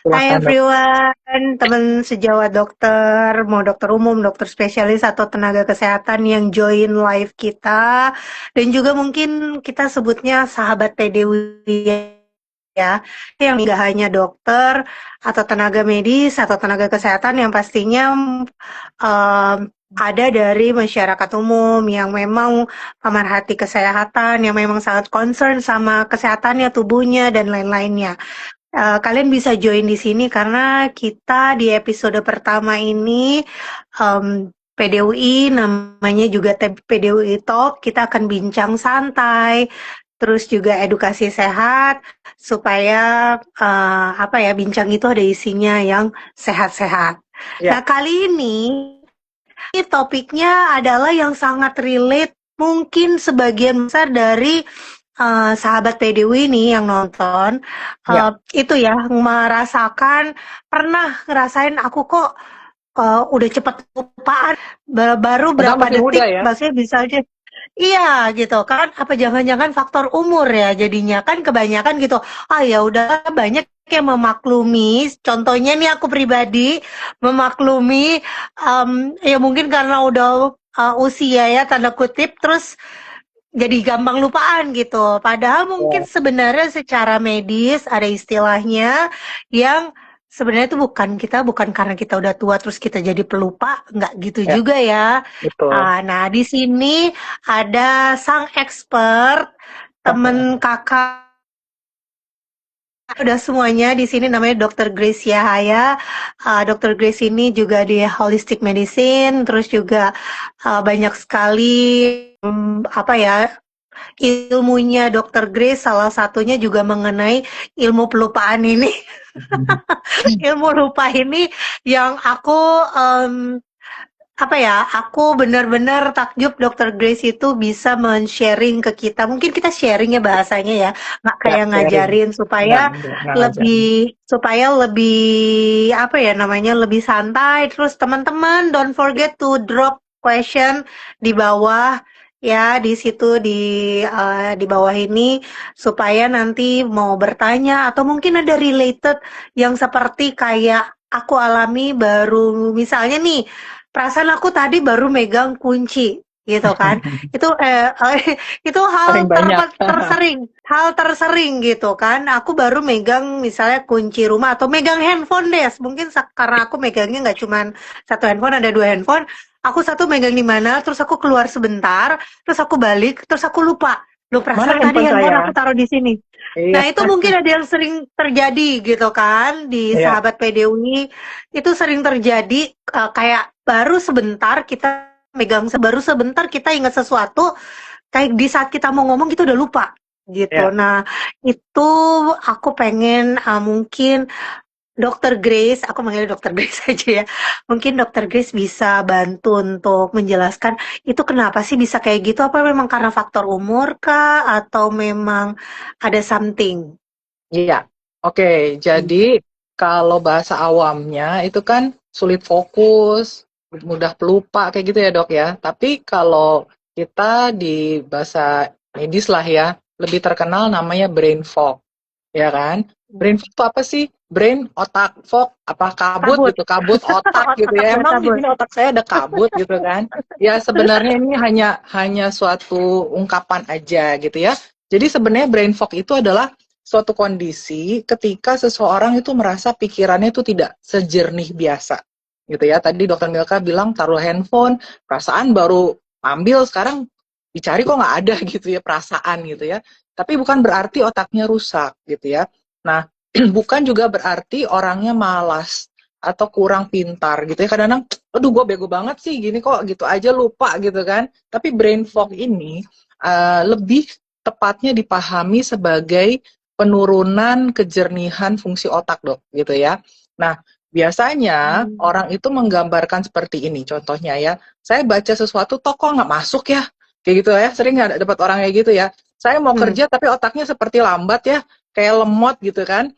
Hai Silakan dok. everyone, teman sejawat dokter, mau dokter umum, dokter spesialis, atau tenaga kesehatan yang join live kita, dan juga mungkin kita sebutnya sahabat PDW ya, yang nggak hanya dokter atau tenaga medis atau tenaga kesehatan yang pastinya um, ada dari masyarakat umum yang memang pemerhati kesehatan, yang memang sangat concern sama kesehatannya, tubuhnya, dan lain-lainnya. Kalian bisa join di sini karena kita di episode pertama ini PDUI namanya juga PDUI Talk. Kita akan bincang santai, terus juga edukasi sehat supaya apa ya bincang itu ada isinya yang sehat-sehat. Nah Ya, kali ini topiknya adalah yang sangat relate mungkin sebagian besar dari sahabat PDW ini yang nonton ya. itu ya merasakan pernah ngerasain aku kok udah cepet lupaan baru Padahal berapa masih muda detik ya. maksudnya bisa aja. Iya gitu kan, apa jangan-jangan faktor umur ya jadinya kan kebanyakan gitu. Ah ya udah banyak yang memaklumi. Contohnya nih aku pribadi memaklumi ya mungkin karena udah usia ya tanda kutip terus jadi gampang lupaan gitu. Padahal mungkin Ya, sebenarnya secara medis ada istilahnya yang sebenarnya itu bukan karena kita udah tua terus kita jadi pelupa, nggak gitu ya, juga ya. betul. Nah, di sini ada sang expert, temen kakak udah semuanya di sini namanya Dr. Grace Yahaya. Dr. Grace ini juga di holistic medicine, terus juga banyak sekali apa ya ilmunya Dr. Grace salah satunya juga mengenai ilmu pelupaan ini. Ilmu lupa ini yang aku apa ya, aku benar-benar takjub Dr. Grace itu bisa men-sharing ke kita. Mungkin kita sharing ya bahasanya ya, nggak Ya, kayak sharing. ngajarin Nggak ngajarin. supaya lebih apa ya namanya lebih santai. Terus teman-teman don't forget to drop question di bawah ya di situ di bawah ini supaya nanti mau bertanya atau mungkin ada related yang seperti kayak aku alami baru misalnya nih perasaan aku tadi baru megang kunci gitu kan. Itu itu Paling banyak. hal tersering gitu kan. Aku baru megang misalnya kunci rumah atau megang handphone deh. Mungkin karena aku megangnya nggak cuman satu handphone, ada dua handphone. Aku satu megang di mana, terus aku keluar sebentar, terus aku balik, terus aku lupa. Loh, Mana perasaan tadi handphone handphone aku saya? taruh di sini. Iya, Nah, itu mungkin ada yang sering terjadi gitu kan di iya. sahabat PDUI itu sering terjadi kayak baru sebentar kita baru sebentar kita ingat sesuatu kayak di saat kita mau ngomong kita udah lupa gitu. Iya. Nah, itu aku pengen mungkin Dokter Grace, aku manggilnya Dokter Grace aja ya. Mungkin Dokter Grace bisa bantu untuk menjelaskan itu kenapa sih bisa kayak gitu? Apa memang karena faktor umur kah atau memang ada something? Iya. Oke, jadi kalau bahasa awamnya itu kan sulit fokus, mudah pelupa kayak gitu ya, Dok ya. Tapi kalau kita di bahasa medis lah ya, lebih terkenal namanya brain fog. Ya kan? Brain fog itu apa sih? Brain, otak, fog, apa kabut Kabut, gitu, kabut otak gitu otak ya. Emang di berkabut. sini otak saya ada kabut gitu kan? Ya sebenarnya ini hanya hanya suatu ungkapan aja gitu ya. Jadi sebenarnya brain fog itu adalah suatu kondisi ketika seseorang itu merasa pikirannya itu tidak sejernih biasa gitu ya. Tadi Dokter Milka bilang taruh handphone, perasaan baru ambil, sekarang dicari kok nggak ada gitu ya perasaan gitu ya. Tapi bukan berarti otaknya rusak gitu ya. Nah, bukan juga berarti orangnya malas atau kurang pintar gitu ya. Kadang-kadang, aduh gue bego banget sih gini kok gitu aja lupa gitu kan. Tapi brain fog ini lebih tepatnya dipahami sebagai penurunan kejernihan fungsi otak dok gitu ya. Nah, biasanya Hmm. orang itu menggambarkan seperti ini. Contohnya ya, saya baca sesuatu tokoh nggak masuk ya. Kayak gitu ya, sering nggak dapat orang kayak gitu ya. Saya mau Hmm. kerja tapi otaknya seperti lambat ya, kayak lemot gitu kan.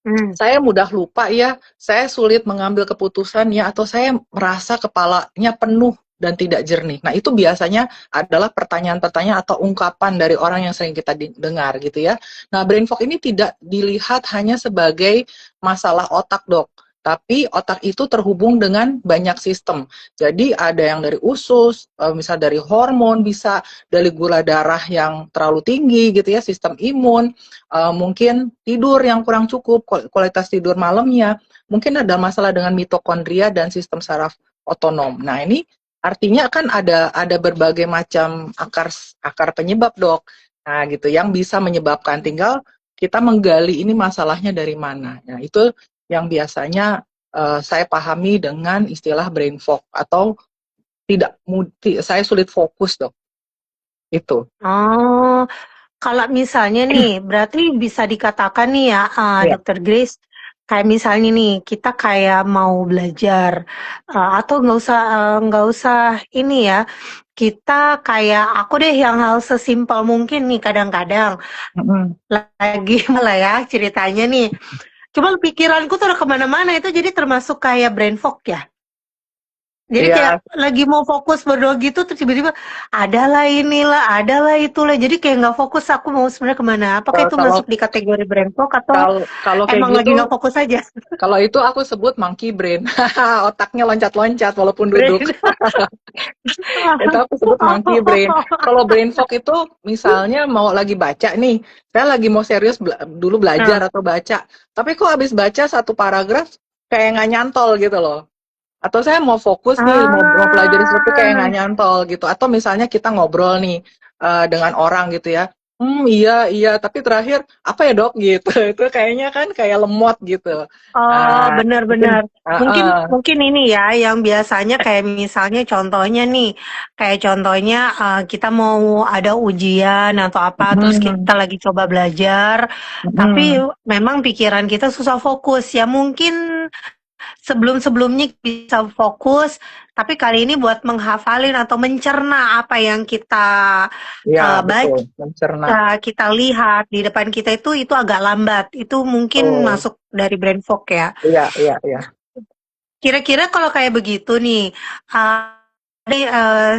Hmm. Saya mudah lupa ya, saya sulit mengambil keputusan ya, atau saya merasa kepalanya penuh dan tidak jernih. Nah, itu biasanya adalah pertanyaan-pertanyaan atau ungkapan dari orang yang sering kita dengar gitu ya. Nah, brain fog ini tidak dilihat hanya sebagai masalah otak, Dok. Tapi otak itu terhubung dengan banyak sistem. Jadi ada yang dari usus, misal dari hormon, bisa dari gula darah yang terlalu tinggi gitu ya, sistem imun, mungkin tidur yang kurang cukup, kualitas tidur malamnya, mungkin ada masalah dengan mitokondria dan sistem saraf otonom. Nah, ini artinya kan ada berbagai macam akar penyebab, Dok. Nah, gitu yang bisa menyebabkan, tinggal kita menggali ini masalahnya dari mana. Nah, itu yang biasanya saya pahami dengan istilah brain fog atau saya sulit fokus, Dok. Itu. Oh, kalau misalnya nih, berarti bisa dikatakan nih ya, Ya. Dokter Grace, kayak misalnya nih, kita kayak mau belajar, atau nggak usah ini ya, kita kayak aku deh yang hal sesimpel mungkin nih kadang-kadang Mm-mm. lagi malah ya ceritanya nih, cuma pikiranku tuh udah kemana-mana itu jadi termasuk kayak brain fog ya. Jadi kayak Iya, lagi mau fokus berdoa gitu terus tiba-tiba adalah inilah, adalah itulah. Jadi kayak nggak fokus aku mau sebenarnya kemana. Apakah itu kalau masuk di kategori brain fog atau kalau kalau kayak emang lagi gitu, nggak fokus aja? kalau itu aku sebut monkey brain. Otaknya loncat-loncat walaupun duduk. Brain. Itu aku sebut monkey brain. Kalau brain fog itu misalnya mau lagi baca nih, saya lagi mau serius dulu Nah, belajar atau baca, tapi kok habis baca satu paragraf kayak nggak nyantol gitu loh. Atau saya mau fokus nih, mau pelajari sesuatu kayak nggak ah, nyantol gitu. Atau misalnya kita ngobrol nih dengan orang gitu ya. Iya, iya, tapi terakhir apa ya dok gitu. Itu kayaknya kan kayak lemot gitu. oh, Nah, mungkin, benar-benar. Mungkin mungkin ini ya yang biasanya kayak misalnya contohnya nih, kayak contohnya kita mau ada ujian atau apa, terus kita lagi coba belajar, tapi memang pikiran kita susah fokus ya mungkin sebelum-sebelumnya bisa fokus, tapi kali ini buat menghafalin atau mencerna apa yang kita ya betul, baca, mencerna. kita lihat di depan kita itu agak lambat. Itu mungkin Betul. masuk dari brain fog ya. Iya, iya, iya. Kira-kira kalau kayak begitu nih, ada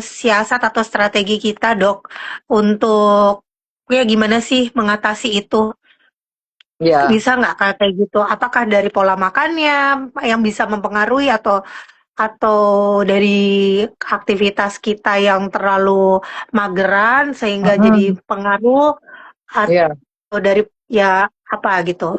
siasat atau strategi kita, Dok, untuk ya gimana sih mengatasi itu? Iya. Bisa nggak kayak gitu? Apakah dari pola makannya yang bisa mempengaruhi atau dari aktivitas kita yang terlalu mageran sehingga jadi Mm-mm. pengaruh Iya. atau dari ya apa gitu?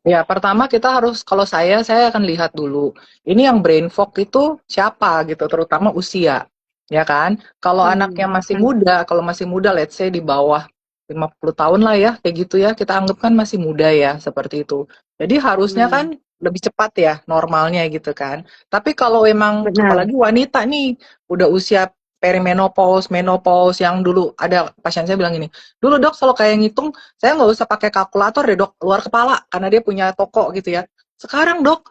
Ya, pertama kita harus, kalau saya akan lihat dulu, ini yang brain fog itu siapa gitu, terutama usia, ya kan? Kalau anaknya Hmm, masih muda, kalau masih muda, let's say di bawah 50 tahun lah ya, kayak gitu ya, kita anggap kan masih muda ya, seperti itu. Jadi harusnya hmm, kan lebih cepat ya, normalnya gitu kan. Tapi kalau emang, benar. apalagi wanita nih, udah usia perimenopause, menopause, yang dulu ada pasien saya bilang gini, dulu dok, kalau kayak ngitung, saya nggak usah pakai kalkulator deh dok, luar kepala karena dia punya toko gitu ya. Sekarang dok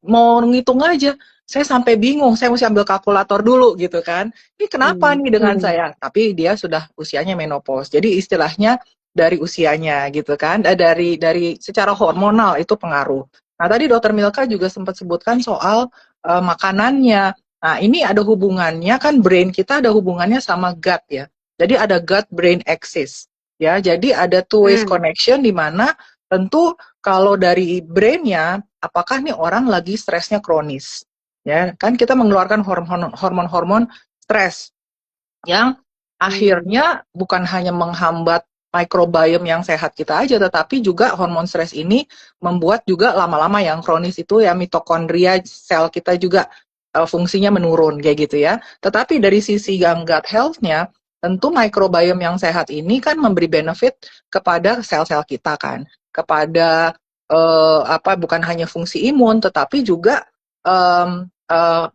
mau ngitung aja, saya sampai bingung, saya mesti ambil kalkulator dulu gitu kan. Ini kenapa Hmm, nih dengan hmm, saya? Tapi dia sudah usianya menopause, jadi istilahnya dari usianya gitu kan, dari secara hormonal itu pengaruh. Nah tadi dokter Milka juga sempat sebutkan soal makanannya. Nah ini ada hubungannya kan, brain kita ada hubungannya sama gut ya. Jadi ada gut brain axis. Ya, jadi ada two ways hmm. connection di mana tentu kalau dari brainnya, apakah nih orang lagi stresnya kronis? Ya, kan kita mengeluarkan hormon-hormon stres yang Hmm. akhirnya bukan hanya menghambat microbiome yang sehat kita aja, tetapi juga hormon stres ini membuat juga lama-lama yang kronis itu ya mitokondria sel kita juga fungsinya menurun kayak gitu ya. Tetapi dari sisi yang gut health-nya, tentu microbiome yang sehat ini kan memberi benefit kepada sel-sel kita kan, kepada apa bukan hanya fungsi imun, tetapi juga um, uh,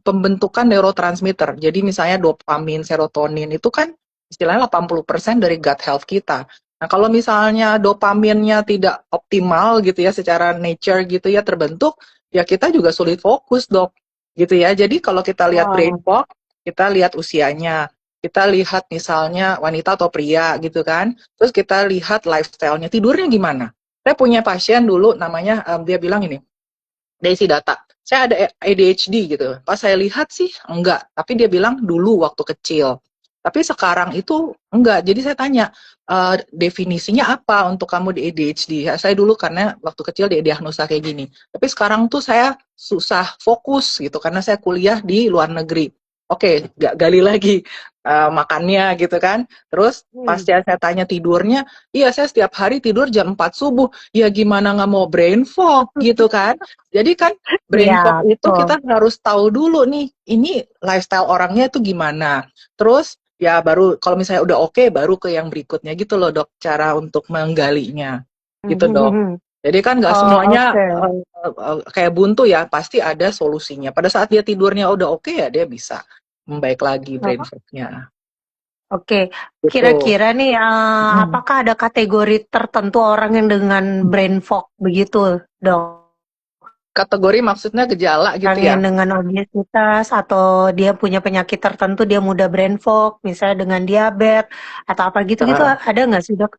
pembentukan neurotransmitter. Jadi misalnya dopamin, serotonin itu kan istilahnya 80% dari gut health kita. Nah, kalau misalnya dopaminnya tidak optimal gitu ya secara nature gitu ya terbentuk, ya kita juga sulit fokus, Dok. Gitu ya. Jadi kalau kita lihat brain Wow. fog, kita lihat usianya. Kita lihat misalnya wanita atau pria gitu kan. Terus kita lihat lifestyle-nya, tidurnya gimana. Saya punya pasien dulu namanya dia bilang ini, Dia isi data, saya ada ADHD gitu. Pas saya lihat sih enggak, tapi dia bilang dulu waktu kecil. Tapi sekarang itu enggak. Jadi saya tanya, definisinya apa untuk kamu di ADHD? Ya, saya dulu karena waktu kecil diagnosa kayak gini. Tapi sekarang tuh saya susah fokus gitu karena saya kuliah di luar negeri. Oke, gali lagi makannya gitu kan. Terus pas saya tanya tidurnya, iya saya setiap hari tidur jam 4 subuh. Ya gimana nggak mau brain fog gitu kan. Jadi kan brain Iya, fog itu betul. kita harus tahu dulu nih, ini lifestyle orangnya itu gimana. Terus ya baru kalau misalnya udah oke, baru ke yang berikutnya gitu loh dok, cara untuk menggalinya gitu dok. Jadi kan nggak Oh, semuanya oke. kayak buntu ya, pasti ada solusinya. Pada saat dia tidurnya udah oke ya dia bisa membaik lagi brain Oh, fognya oke. gitu. Kira-kira nih, Hmm. apakah ada kategori tertentu orang yang dengan brain fog begitu, dok? Kategori maksudnya gejala gitu Orang ya. yang dengan obesitas atau dia punya penyakit tertentu dia mudah brain fog, misalnya dengan diabetes atau apa gitu-gitu Heeh. ada nggak sih dok?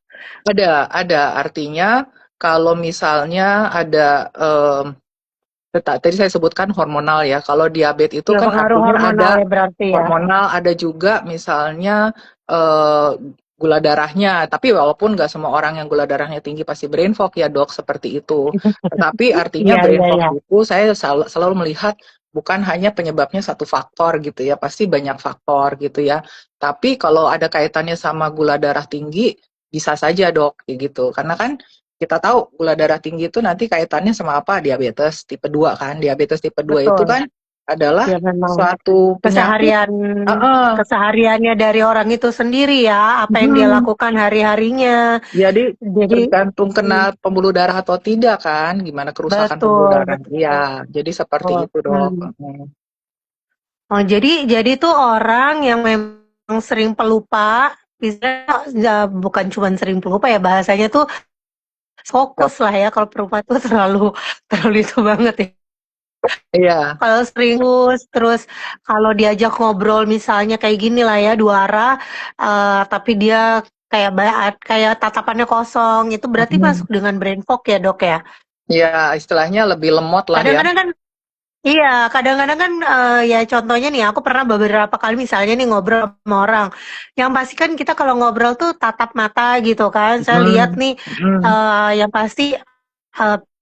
Ada. Artinya kalau misalnya ada tadi saya sebutkan hormonal ya. Kalau diabetes itu Ya kan pengaruh artinya hormonal ada ya berarti ya. hormonal, ada juga misalnya eh, gula darahnya. Tapi walaupun nggak semua orang yang gula darahnya tinggi pasti brain fog ya dok, seperti itu. Tetapi artinya Iya brain iya fog iya. itu saya selalu melihat bukan hanya penyebabnya satu faktor gitu ya, pasti banyak faktor gitu ya. Tapi kalau ada kaitannya sama gula darah tinggi, bisa saja dok, kayak gitu. Karena kan kita tahu gula darah tinggi itu nanti kaitannya sama apa? Diabetes tipe 2 kan. Diabetes tipe 2 itu Betul. kan adalah Ya memang suatu penyakit. keseharian Heeh. kesehariannya dari orang itu sendiri ya, apa yang dia Hmm. lakukan hari-harinya. Jadi Jadi tergantung kena pembuluh darah atau tidak kan, gimana kerusakan pembuluh betul darah. betul. Iya, jadi seperti itu dok. Hmm. Oh, jadi tuh orang yang memang sering pelupa, bisa ya, bukan cuma sering pelupa ya bahasanya tuh fokus lah ya kalau pelupa tuh terlalu terlalu itu banget ya. Iya, Kalau sering terus kalau diajak ngobrol misalnya kayak gini lah ya dua arah, tapi dia kayak tatapannya kosong, itu berarti mm, masuk dengan brain fog ya dok ya. ya istilahnya lebih lemot lah ya. Kadang-kadang kan iya, kadang-kadang kan ya contohnya nih aku pernah beberapa kali misalnya nih ngobrol sama orang. Yang pasti kan kita kalau ngobrol tuh tatap mata gitu kan. Saya lihat Mm, nih mm, yang pasti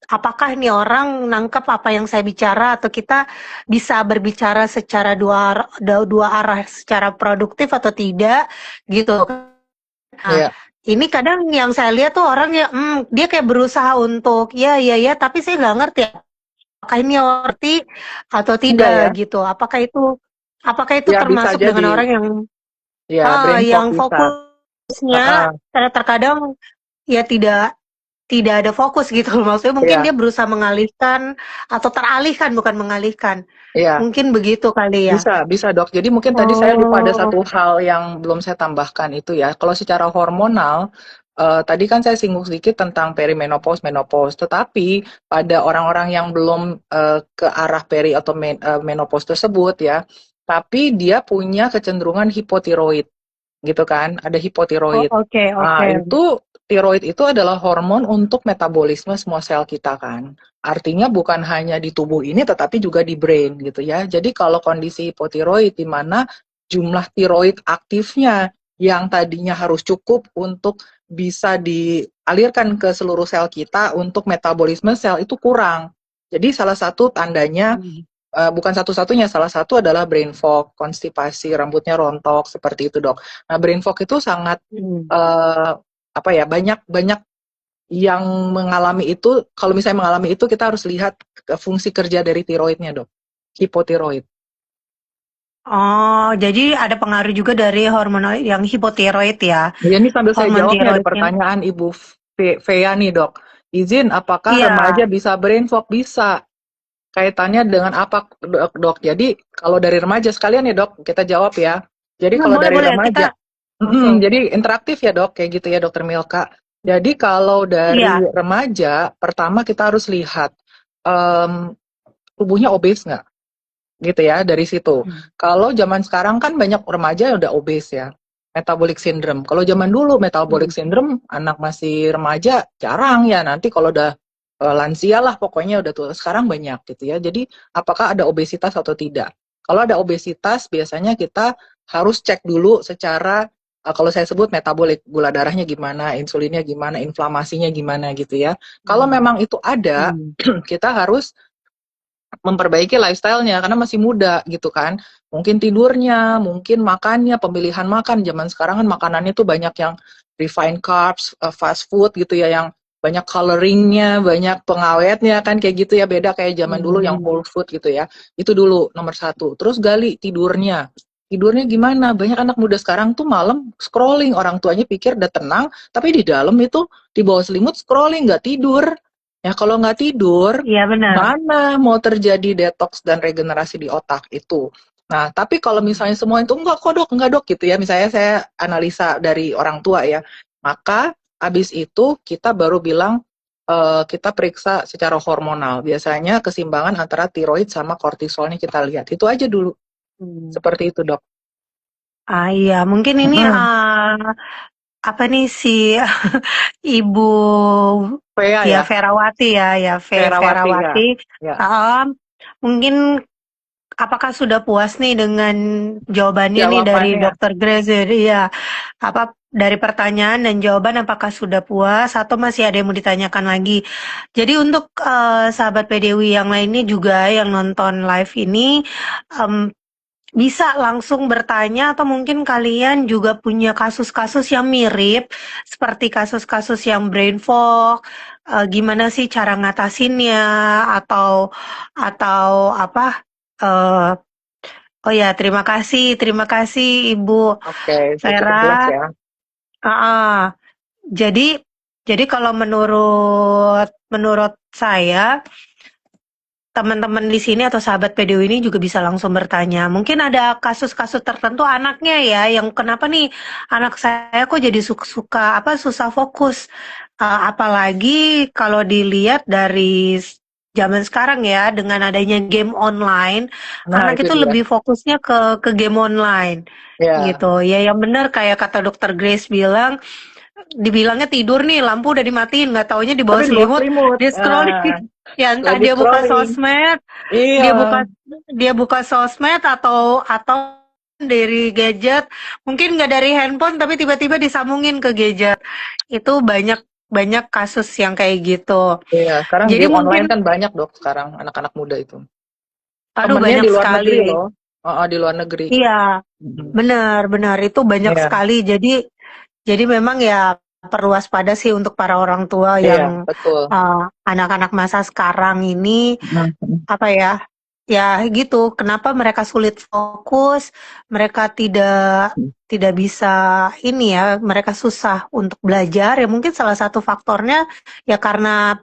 apakah nih orang nangkep apa yang saya bicara atau kita bisa berbicara secara dua arah secara produktif atau tidak gitu. Nah, iya, ini kadang yang saya lihat tuh orang ya dia kayak berusaha untuk ya tapi saya nggak ngerti apakah ini ngerti atau enggak tidak ya? gitu. Apakah itu Ya bisa termasuk dengan jadi. orang Ya, brain fog yang bisa. fokusnya Heeh, terkadang ya tidak ada fokus gitu loh. Maksudnya mungkin iya, dia berusaha mengalihkan atau teralihkan bukan mengalihkan. iya. Mungkin begitu kali ya. Bisa dok. Jadi mungkin tadi saya lupa ada Oh, satu hal yang belum saya tambahkan itu ya. Kalau secara hormonal, tadi kan saya singgung sedikit tentang perimenopause, menopause. Tetapi pada orang-orang yang belum ke arah peri atau menopause tersebut ya, tapi dia punya kecenderungan hipotiroid gitu kan, ada hipotiroid. oke Nah, oke. itu tiroid itu adalah hormon untuk metabolisme semua sel kita kan. Artinya bukan hanya di tubuh ini tetapi juga di brain gitu ya. Jadi kalau kondisi hipotiroid di mana jumlah tiroid aktifnya yang tadinya harus cukup untuk bisa dialirkan ke seluruh sel kita untuk metabolisme sel itu kurang. Jadi salah satu tandanya bukan satu-satunya, salah satu adalah brain fog, konstipasi, rambutnya rontok, seperti itu dok. Nah brain fog itu sangat Hmm. uh, apa ya, banyak banyak yang mengalami itu. Kalau misalnya mengalami itu kita harus lihat fungsi kerja dari tiroidnya dok, hipotiroid. Oh, jadi ada pengaruh juga dari hormon yang hipotiroid ya. Ya, ini sambil saya Hormon jawab nih ada tiroidnya. pertanyaan Ibu Vea nih dok. Izin, apakah Iya. remaja bisa brain fog? Bisa. Kaitannya dengan apa dok? Jadi kalau dari remaja sekalian ya dok, kita jawab ya. Jadi Nah, kalau boleh dari boleh kita. remaja, Oke. jadi interaktif ya dok, kayak gitu ya dokter Milka. Jadi kalau dari Iya. remaja, pertama kita harus lihat em, tubuhnya obes nggak, gitu ya dari situ. Hmm. Kalau zaman sekarang kan banyak remaja yang udah obes ya, metabolic syndrome. Kalau zaman dulu metabolic Hmm. syndrome anak masih remaja jarang ya. Nanti kalau udah lansia lah pokoknya udah tua. Sekarang banyak gitu ya. Jadi apakah ada obesitas atau tidak? Kalau ada obesitas biasanya kita harus cek dulu secara kalau saya sebut metabolik, gula darahnya gimana, insulinnya gimana, inflamasinya gimana gitu ya. Kalau Hmm. memang itu ada, Hmm. kita harus memperbaiki lifestyle-nya karena masih muda gitu kan. Mungkin tidurnya, mungkin makannya, pemilihan makan. Zaman sekarang kan makanannya tuh banyak yang refined carbs, fast food gitu ya, yang banyak coloringnya, banyak pengawetnya kan kayak gitu ya. Beda kayak zaman dulu yang Hmm. whole food gitu ya. Itu dulu nomor satu. Terus gali tidurnya. Tidurnya gimana? Banyak anak muda sekarang tuh malam scrolling. Orang tuanya pikir udah tenang, tapi di dalam itu di bawah selimut scrolling, nggak tidur. Ya kalau nggak tidur, Iya benar. mana mau terjadi detox dan regenerasi di otak itu. Nah, tapi kalau misalnya semua itu enggak dok gitu ya, misalnya saya analisa dari orang tua ya, maka habis itu kita baru bilang kita periksa secara hormonal. Biasanya keseimbangan antara tiroid sama kortisolnya kita lihat. Itu aja dulu. Hmm. Seperti itu, Dok. Iya, mungkin ini apa nih si Ibu Vea ya ya, Ferawati ya Ferawati ya. Ferawati. Ya, Mungkin apakah sudah puas nih dengan jawabannya nih dari jawabannya. Dokter Grace? Jadi ya, apa dari pertanyaan dan jawaban apakah sudah puas atau masih ada yang mau ditanyakan lagi? Jadi untuk sahabat PDW yang lainnya juga yang nonton live ini em, bisa langsung bertanya atau mungkin kalian juga punya kasus-kasus yang mirip seperti kasus-kasus yang brain fog, gimana sih cara ngatasinnya atau apa? eh, oh ya, terima kasih Ibu Oke, saya cukup jelas Vera. ya. Ah, jadi jadi kalau menurut menurut saya teman-teman di sini atau sahabat PDW ini juga bisa langsung bertanya. Mungkin ada kasus-kasus tertentu anaknya ya, yang kenapa nih anak saya kok jadi suka apa susah fokus. Apalagi kalau dilihat dari zaman sekarang ya, dengan adanya game online, Nah, anak itu itu dia. lebih fokusnya ke game online Ya, gitu. Ya yang benar kayak kata Dokter Grace bilang, dibilangnya tidur nih, lampu udah dimatiin, nggak taunya di bawah tapi di bawah selimut selimut. dia scrolling. Ya entah Lagi dia buka scrolling. sosmed, dia Iya, buka dia buka sosmed atau dari gadget, mungkin nggak dari handphone tapi tiba-tiba disambungin ke gadget. Itu banyak banyak kasus yang kayak gitu. iya. Sekarang Jadi game online mungkin kan banyak dok sekarang anak-anak muda itu. aduh Temennya banyak di luar negeri sekali. loh. Oh, oh, di luar negeri. Iya, Mhm. benar-benar itu banyak Iya, sekali. Jadi memang ya perlu waspada sih untuk para orang tua iya, yang betul. anak-anak masa sekarang ini Mhm. apa ya? Ya gitu, kenapa mereka sulit fokus, mereka tidak tidak bisa ini ya, mereka susah untuk belajar. Ya mungkin salah satu faktornya ya karena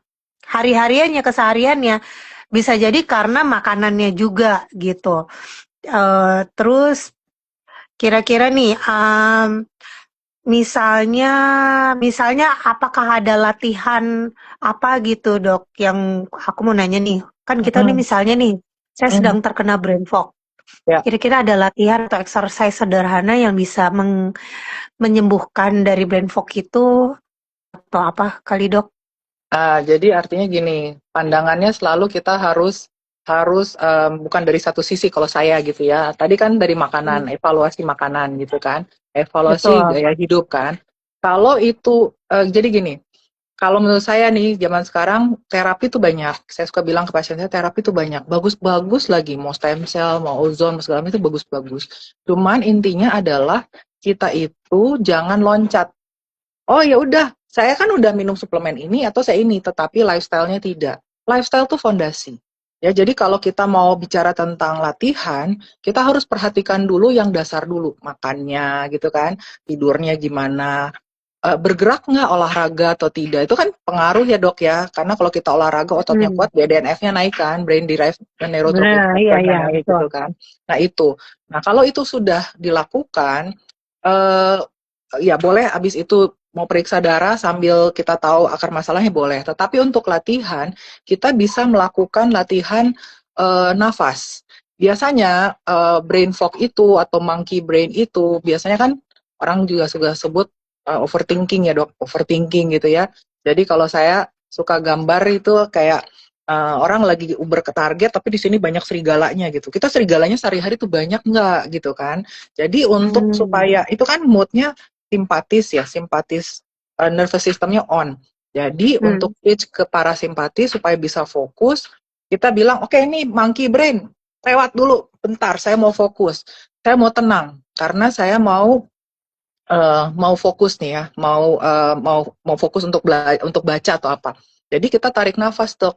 hari-hariannya, kesehariannya. Bisa jadi karena makanannya juga gitu. Terus kira-kira nih, misalnya misalnya apakah ada latihan apa gitu, Dok, yang aku mau nanya nih, kan kita nih Mhm. misalnya nih, saya Mhm. sedang terkena brain fog. Ya. Kira-kira ada latihan atau exercise sederhana yang bisa menyembuhkan dari brain fog itu atau apa kali, Dok? Jadi artinya gini, pandangannya selalu kita harus harus bukan dari satu sisi kalau saya gitu ya. Tadi kan dari makanan, Hmm, evaluasi makanan gitu kan, evaluasi betul. gaya hidup kan. Kalau itu jadi gini, kalau menurut saya nih zaman sekarang terapi tuh banyak. Saya suka bilang ke pasien saya terapi tuh banyak, bagus-bagus lagi, mau stem cell, mau ozon, mau segala macam itu bagus-bagus. Cuman intinya adalah kita itu jangan loncat. Oh ya udah, saya kan udah minum suplemen ini atau saya ini, tetapi lifestyle-nya tidak. Lifestyle tuh fondasi. Ya, jadi kalau kita mau bicara tentang latihan, kita harus perhatikan dulu yang dasar dulu, makannya gitu kan, tidurnya gimana, bergerak nggak olahraga atau tidak. Itu kan pengaruh ya dok ya, karena kalau kita olahraga ototnya Hmm, kuat, BDNF-nya naik kan, brain derived neurotrophic benar, iya, factor-nya iya, naik betul. gitu kan. Nah itu. Nah kalau itu sudah dilakukan, eh, ya boleh abis itu mau periksa darah sambil kita tahu akar masalahnya boleh. Tetapi untuk latihan, kita bisa melakukan latihan nafas. Biasanya brain fog itu atau monkey brain itu biasanya kan orang juga sudah sebut overthinking ya dok, overthinking gitu ya. Jadi kalau saya suka gambar itu kayak orang lagi uber ke target, tapi di sini banyak serigalanya gitu. Kita serigalanya sehari-hari tuh banyak nggak gitu kan? Jadi untuk supaya itu kan moodnya simpatis ya, simpatis nervous systemnya on. Jadi untuk switch ke parasimpatis supaya bisa fokus, kita bilang oke, ini monkey brain, lewat dulu, bentar, saya mau fokus, saya mau tenang, karena saya mau fokus nih ya, mau fokus untuk baca atau apa. Jadi kita tarik nafas tuh.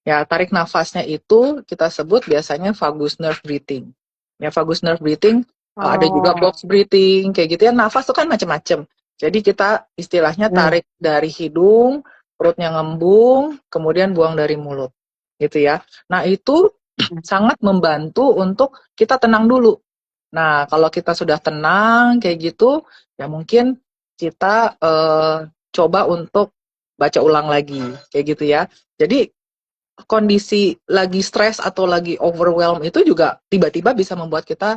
Ya, tarik nafasnya itu kita sebut biasanya vagus nerve breathing. Ya, vagus nerve breathing ada juga box breathing kayak gitu ya. Nafas tuh kan macam-macam. Jadi kita istilahnya tarik dari hidung, perutnya ngembung, kemudian buang dari mulut. Gitu ya. Nah, itu sangat membantu untuk kita tenang dulu. Nah, kalau kita sudah tenang kayak gitu, ya mungkin kita coba untuk baca ulang lagi kayak gitu ya. Jadi kondisi lagi stres atau lagi overwhelm itu juga tiba-tiba bisa membuat kita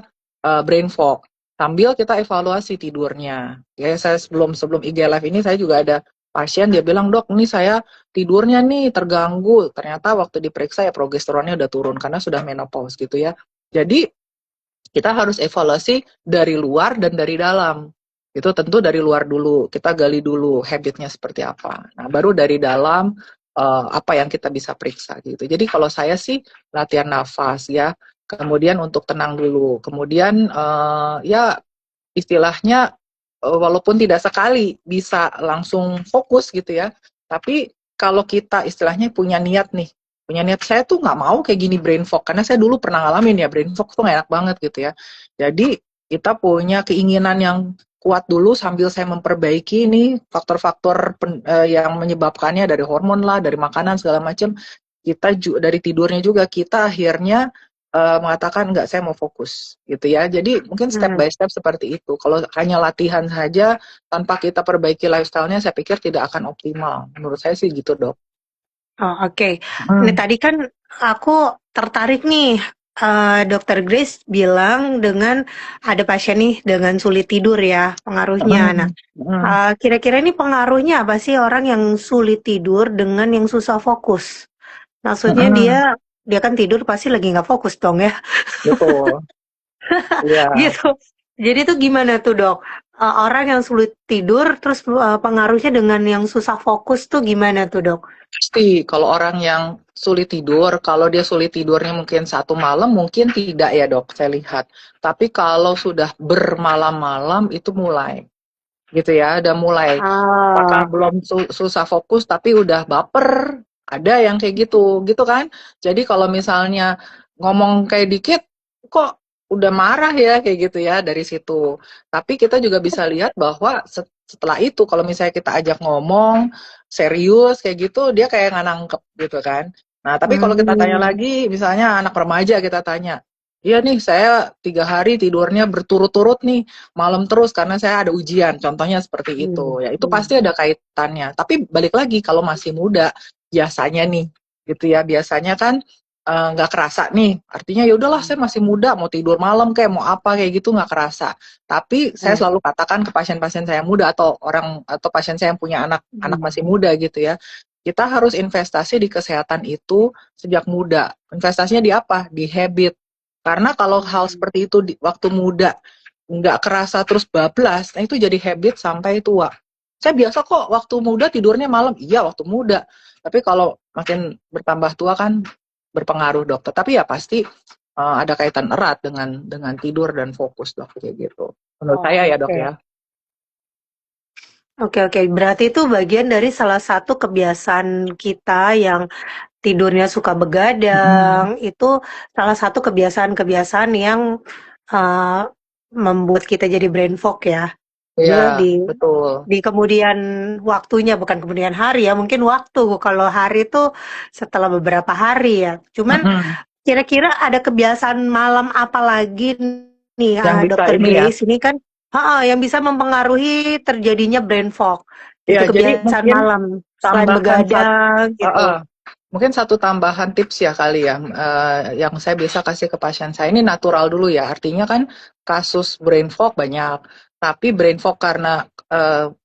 brain fog. Sambil kita evaluasi tidurnya. Ya, saya sebelum IG Live ini saya juga ada pasien, dia bilang, "Dok, ini saya tidurnya nih terganggu." Ternyata waktu diperiksa ya progesteronnya udah turun karena sudah menopause gitu ya. Jadi kita harus evaluasi dari luar dan dari dalam. Itu tentu dari luar dulu, kita gali dulu habitnya seperti apa. Nah, baru dari dalam apa yang kita bisa periksa gitu. Jadi kalau saya sih latihan nafas ya, kemudian untuk tenang dulu, kemudian ya istilahnya walaupun tidak sekali bisa langsung fokus gitu ya, tapi kalau kita istilahnya punya niat nih, punya niat saya tuh nggak mau kayak gini brain fog, karena saya dulu pernah ngalamin ya brain fog tuh gak enak banget gitu ya. Jadi kita punya keinginan yang kuat dulu sambil saya memperbaiki nih faktor-faktor yang menyebabkannya dari hormon lah, dari makanan segala macam. Kita dari tidurnya juga kita akhirnya mengatakan enggak, saya mau fokus gitu ya. Jadi mungkin step by step seperti itu. Kalau hanya latihan saja tanpa kita perbaiki lifestyle-nya, saya pikir tidak akan optimal. Menurut saya sih gitu, Dok. Oh, oke. Ini tadi kan aku tertarik nih, Dokter Grace bilang dengan ada pasien nih dengan sulit tidur ya pengaruhnya. Nah, kira-kira ini pengaruhnya apa sih orang yang sulit tidur dengan yang susah fokus? Maksudnya dia kan tidur pasti lagi nggak fokus dong ya. Betul. Iya. Gitu. Jadi itu gimana tuh dok? Orang yang sulit tidur terus pengaruhnya dengan yang susah fokus tuh gimana tuh dok? Pasti kalau orang yang sulit tidur, kalau dia sulit tidurnya mungkin satu malam, mungkin tidak ya dok, saya lihat. Tapi kalau sudah bermalam-malam itu mulai, gitu ya, udah mulai. Apakah belum susah fokus tapi udah baper, ada yang kayak gitu, gitu kan. Jadi kalau misalnya ngomong kayak dikit, kok udah marah ya kayak gitu ya dari situ. Tapi kita juga bisa lihat bahwa setelah itu kalau misalnya kita ajak ngomong serius kayak gitu, dia kayak nggak nangkep gitu kan. Nah tapi kalau kita tanya lagi, misalnya anak remaja kita tanya, iya nih saya 3 hari tidurnya berturut-turut nih malam terus karena saya ada ujian, contohnya seperti itu. Ya itu pasti ada kaitannya. Tapi balik lagi kalau masih muda biasanya nih gitu ya, biasanya kan nggak kerasa nih, artinya ya udahlah saya masih muda, mau tidur malam kayak mau apa kayak gitu nggak kerasa. Tapi saya selalu katakan ke pasien-pasien saya muda atau pasien saya yang punya anak masih muda gitu ya, kita harus investasi di kesehatan itu sejak muda. Investasinya di apa? Di habit. Karena kalau hal seperti itu di waktu muda nggak kerasa terus bablas, nah itu jadi habit sampai tua. Saya biasa kok waktu muda tidurnya malam, iya waktu muda. Tapi kalau makin bertambah tua kan berpengaruh dok. Tetapi ya pasti ada kaitan erat dengan tidur dan fokus dok kayak gitu. Menurut saya ya dok ya. Oke. Berarti itu bagian dari salah satu kebiasaan kita yang tidurnya suka begadang. Itu salah satu kebiasaan-kebiasaan yang membuat kita jadi brain fog ya. Iya, betul. Di kemudian waktunya, bukan kemudian hari ya, mungkin waktu. Kalau hari itu setelah beberapa hari ya. Cuman kira-kira ada kebiasaan malam apa lagi nih, Dokter Grace? Ini kan yang bisa mempengaruhi terjadinya brain fog. Itu kebiasaan malam selain begadang gitu. Mungkin satu tambahan tips ya kali ya, yang saya bisa kasih ke pasien saya, ini natural dulu ya, artinya kan kasus brain fog banyak, tapi brain fog karena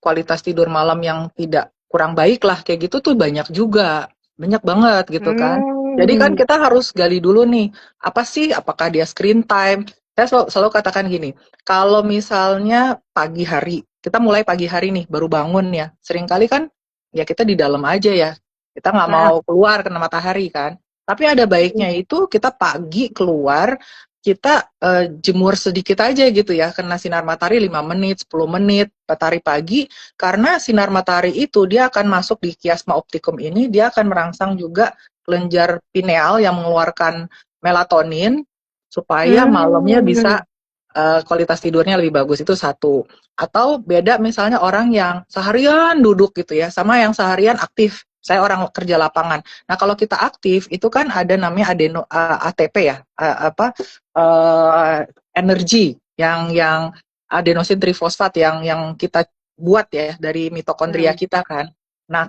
kualitas tidur malam yang tidak kurang baik lah, kayak gitu tuh banyak juga, banyak banget gitu kan. Jadi kan Hmm. kita harus gali dulu nih, apa sih, apakah dia screen time. Saya selalu katakan gini, kalau misalnya pagi hari, kita mulai pagi hari nih, baru bangun ya, seringkali kan ya kita di dalam aja ya, kita nggak Nah, mau keluar kena matahari kan. Tapi ada baiknya itu kita pagi keluar, kita jemur sedikit aja gitu ya, kena sinar matahari 5 menit, 10 menit, matahari pagi, karena sinar matahari itu dia akan masuk di kiasma optikum ini, dia akan merangsang juga kelenjar pineal yang mengeluarkan melatonin, supaya malamnya bisa hmm. kualitas tidurnya lebih bagus, itu satu. Atau beda misalnya orang yang seharian duduk gitu ya, sama yang seharian aktif. Saya orang kerja lapangan. Nah, kalau kita aktif itu kan ada namanya ATP ya, energi yang adenosin trifosfat yang kita buat ya dari mitokondria Hmm. kita kan. Nah,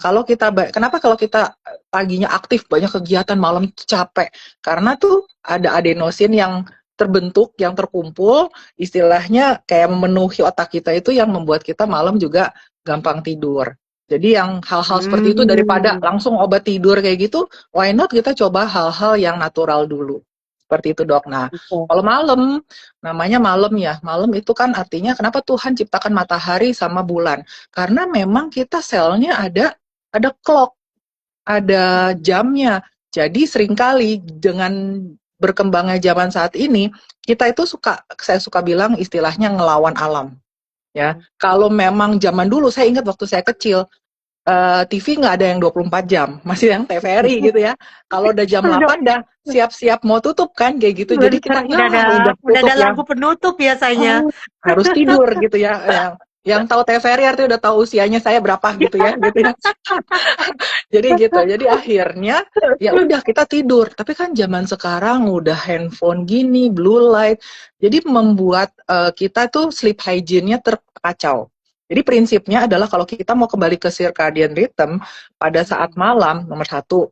kenapa kalau kita paginya aktif, banyak kegiatan, malam capek? Karena tuh ada adenosin yang terbentuk, yang terkumpul, istilahnya kayak memenuhi otak kita, itu yang membuat kita malam juga gampang tidur. Jadi yang hal-hal seperti itu, daripada Hmm. langsung obat tidur kayak gitu, why not kita coba hal-hal yang natural dulu. Seperti itu, Dok. Nah, Oke. kalau malam, namanya malam ya. Malam itu kan artinya kenapa Tuhan ciptakan matahari sama bulan? Karena memang kita selnya ada clock, ada jamnya. Jadi seringkali dengan berkembangnya zaman saat ini, kita itu saya suka bilang istilahnya ngelawan alam. Ya, kalau memang zaman dulu, saya ingat waktu saya kecil, TV nggak ada yang 24 jam, masih yang TVRI gitu ya. Kalau udah jam 8 dah siap-siap mau tutup kan, kayak gitu. Jadi Bener, kita udah udah ada tutup ya, lampu penutup biasanya. harus tidur gitu ya. Yang tahu TVRI artinya udah tahu usianya saya berapa gitu ya, gitu ya. Jadi gitu. Jadi akhirnya ya udah kita tidur. Tapi kan zaman sekarang udah handphone gini, blue light. Jadi membuat kita tuh sleep hygiene-nya terkacau. Jadi prinsipnya adalah kalau kita mau kembali ke circadian rhythm pada saat malam, nomor satu,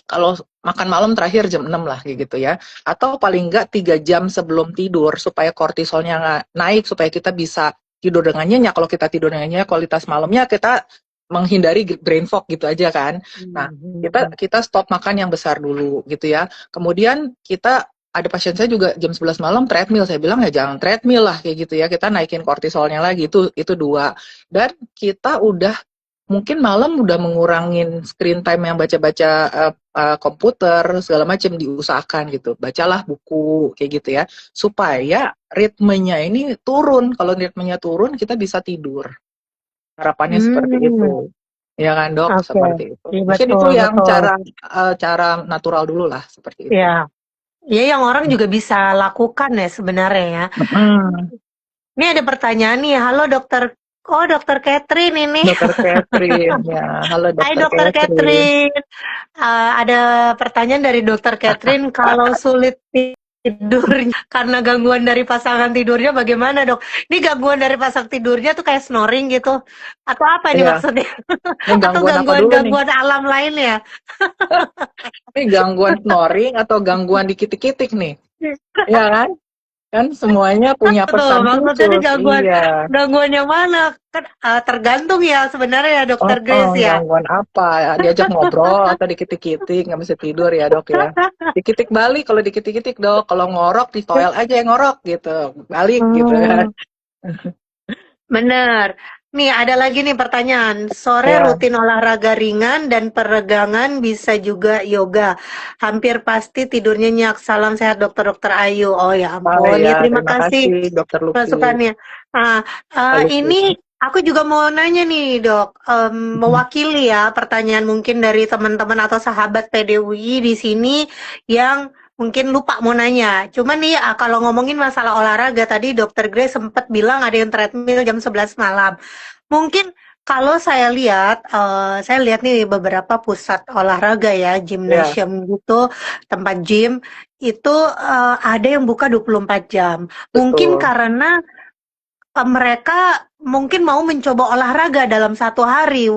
kalau makan malam terakhir jam 6 lah kayak gitu ya. Atau paling enggak 3 jam sebelum tidur supaya kortisolnya nggak naik, supaya kita bisa tidur dengan nyenyak. Kalau kita tidur dengan nyenyak, kualitas malamnya kita menghindari brain fog gitu aja kan. Nah, kita stop makan yang besar dulu gitu ya. Kemudian kita ada pasien saya juga jam 11 malam treadmill. Saya bilang ya jangan treadmill lah kayak gitu ya. Kita naikin kortisolnya lagi, itu dua. Dan kita udah mungkin malam udah mengurangin screen time yang baca-baca komputer segala macam, diusahakan gitu. Bacalah buku kayak gitu ya, supaya ritmenya ini turun. Kalau ritmenya turun, kita bisa tidur. Harapannya seperti Hmm. itu. Ya kan, Dok? Oke. Seperti itu. Iya, Mungkin itu betul, yang betul. cara natural dulu lah, seperti itu. Ya, ya yang orang juga bisa lakukan ya sebenarnya ya. Mm-mm. Ini ada pertanyaan nih, halo dokter, oh dokter Catherine ini. Dokter Catherine, ya. Halo Hai Dokter dokter Catherine. Catherine. Ada pertanyaan dari dokter Catherine, kalau sulit tidurnya karena gangguan dari pasangan tidurnya bagaimana dok? Ini gangguan dari pasangan tidurnya tuh kayak snoring gitu? Atau apa ini Ya, maksudnya? ini Atau gangguan apa dulu nih? gangguan-gangguan alam lainnya? Ini gangguan snoring atau gangguan dikitik-kitik nih? Iya kan? Kan semuanya punya Tuh, pesan maksudnya ini khusus. gangguan Iya. gangguan yang mana? Kan tergantung ya sebenarnya ya dokter Grace ya. Gangguan apa? Diajak ngobrol atau dikitik-kitik, nggak bisa tidur ya, Dok ya. Dikitik balik, kalau dikitik-kitik, Dok. Kalau ngorok di toel aja yang ngorok gitu. Balik gitu kan. Hmm, bener. Nih ada lagi nih pertanyaan. Sore Ya. rutin olahraga ringan dan peregangan bisa juga yoga. Hampir pasti tidur nyenyak. Salam sehat dokter-dokter Ayu. Oh ya Oh ampun. ya, Ya terima terima kasih kasih Dokter Luki. masukannya. Nah, Pak Luki. ini aku juga mau nanya nih dok. Mewakili ya pertanyaan mungkin dari teman-teman atau sahabat PDWI di sini yang mungkin lupa mau nanya. Cuman nih kalau ngomongin masalah olahraga tadi dokter Grace sempat bilang ada yang treadmill jam 11 malam. Mungkin kalau saya lihat nih beberapa pusat olahraga ya, Ya, gymnasium gitu, tempat gym itu ada yang buka 24 jam. Mungkin betul. karena mereka mungkin mau mencoba olahraga dalam satu hari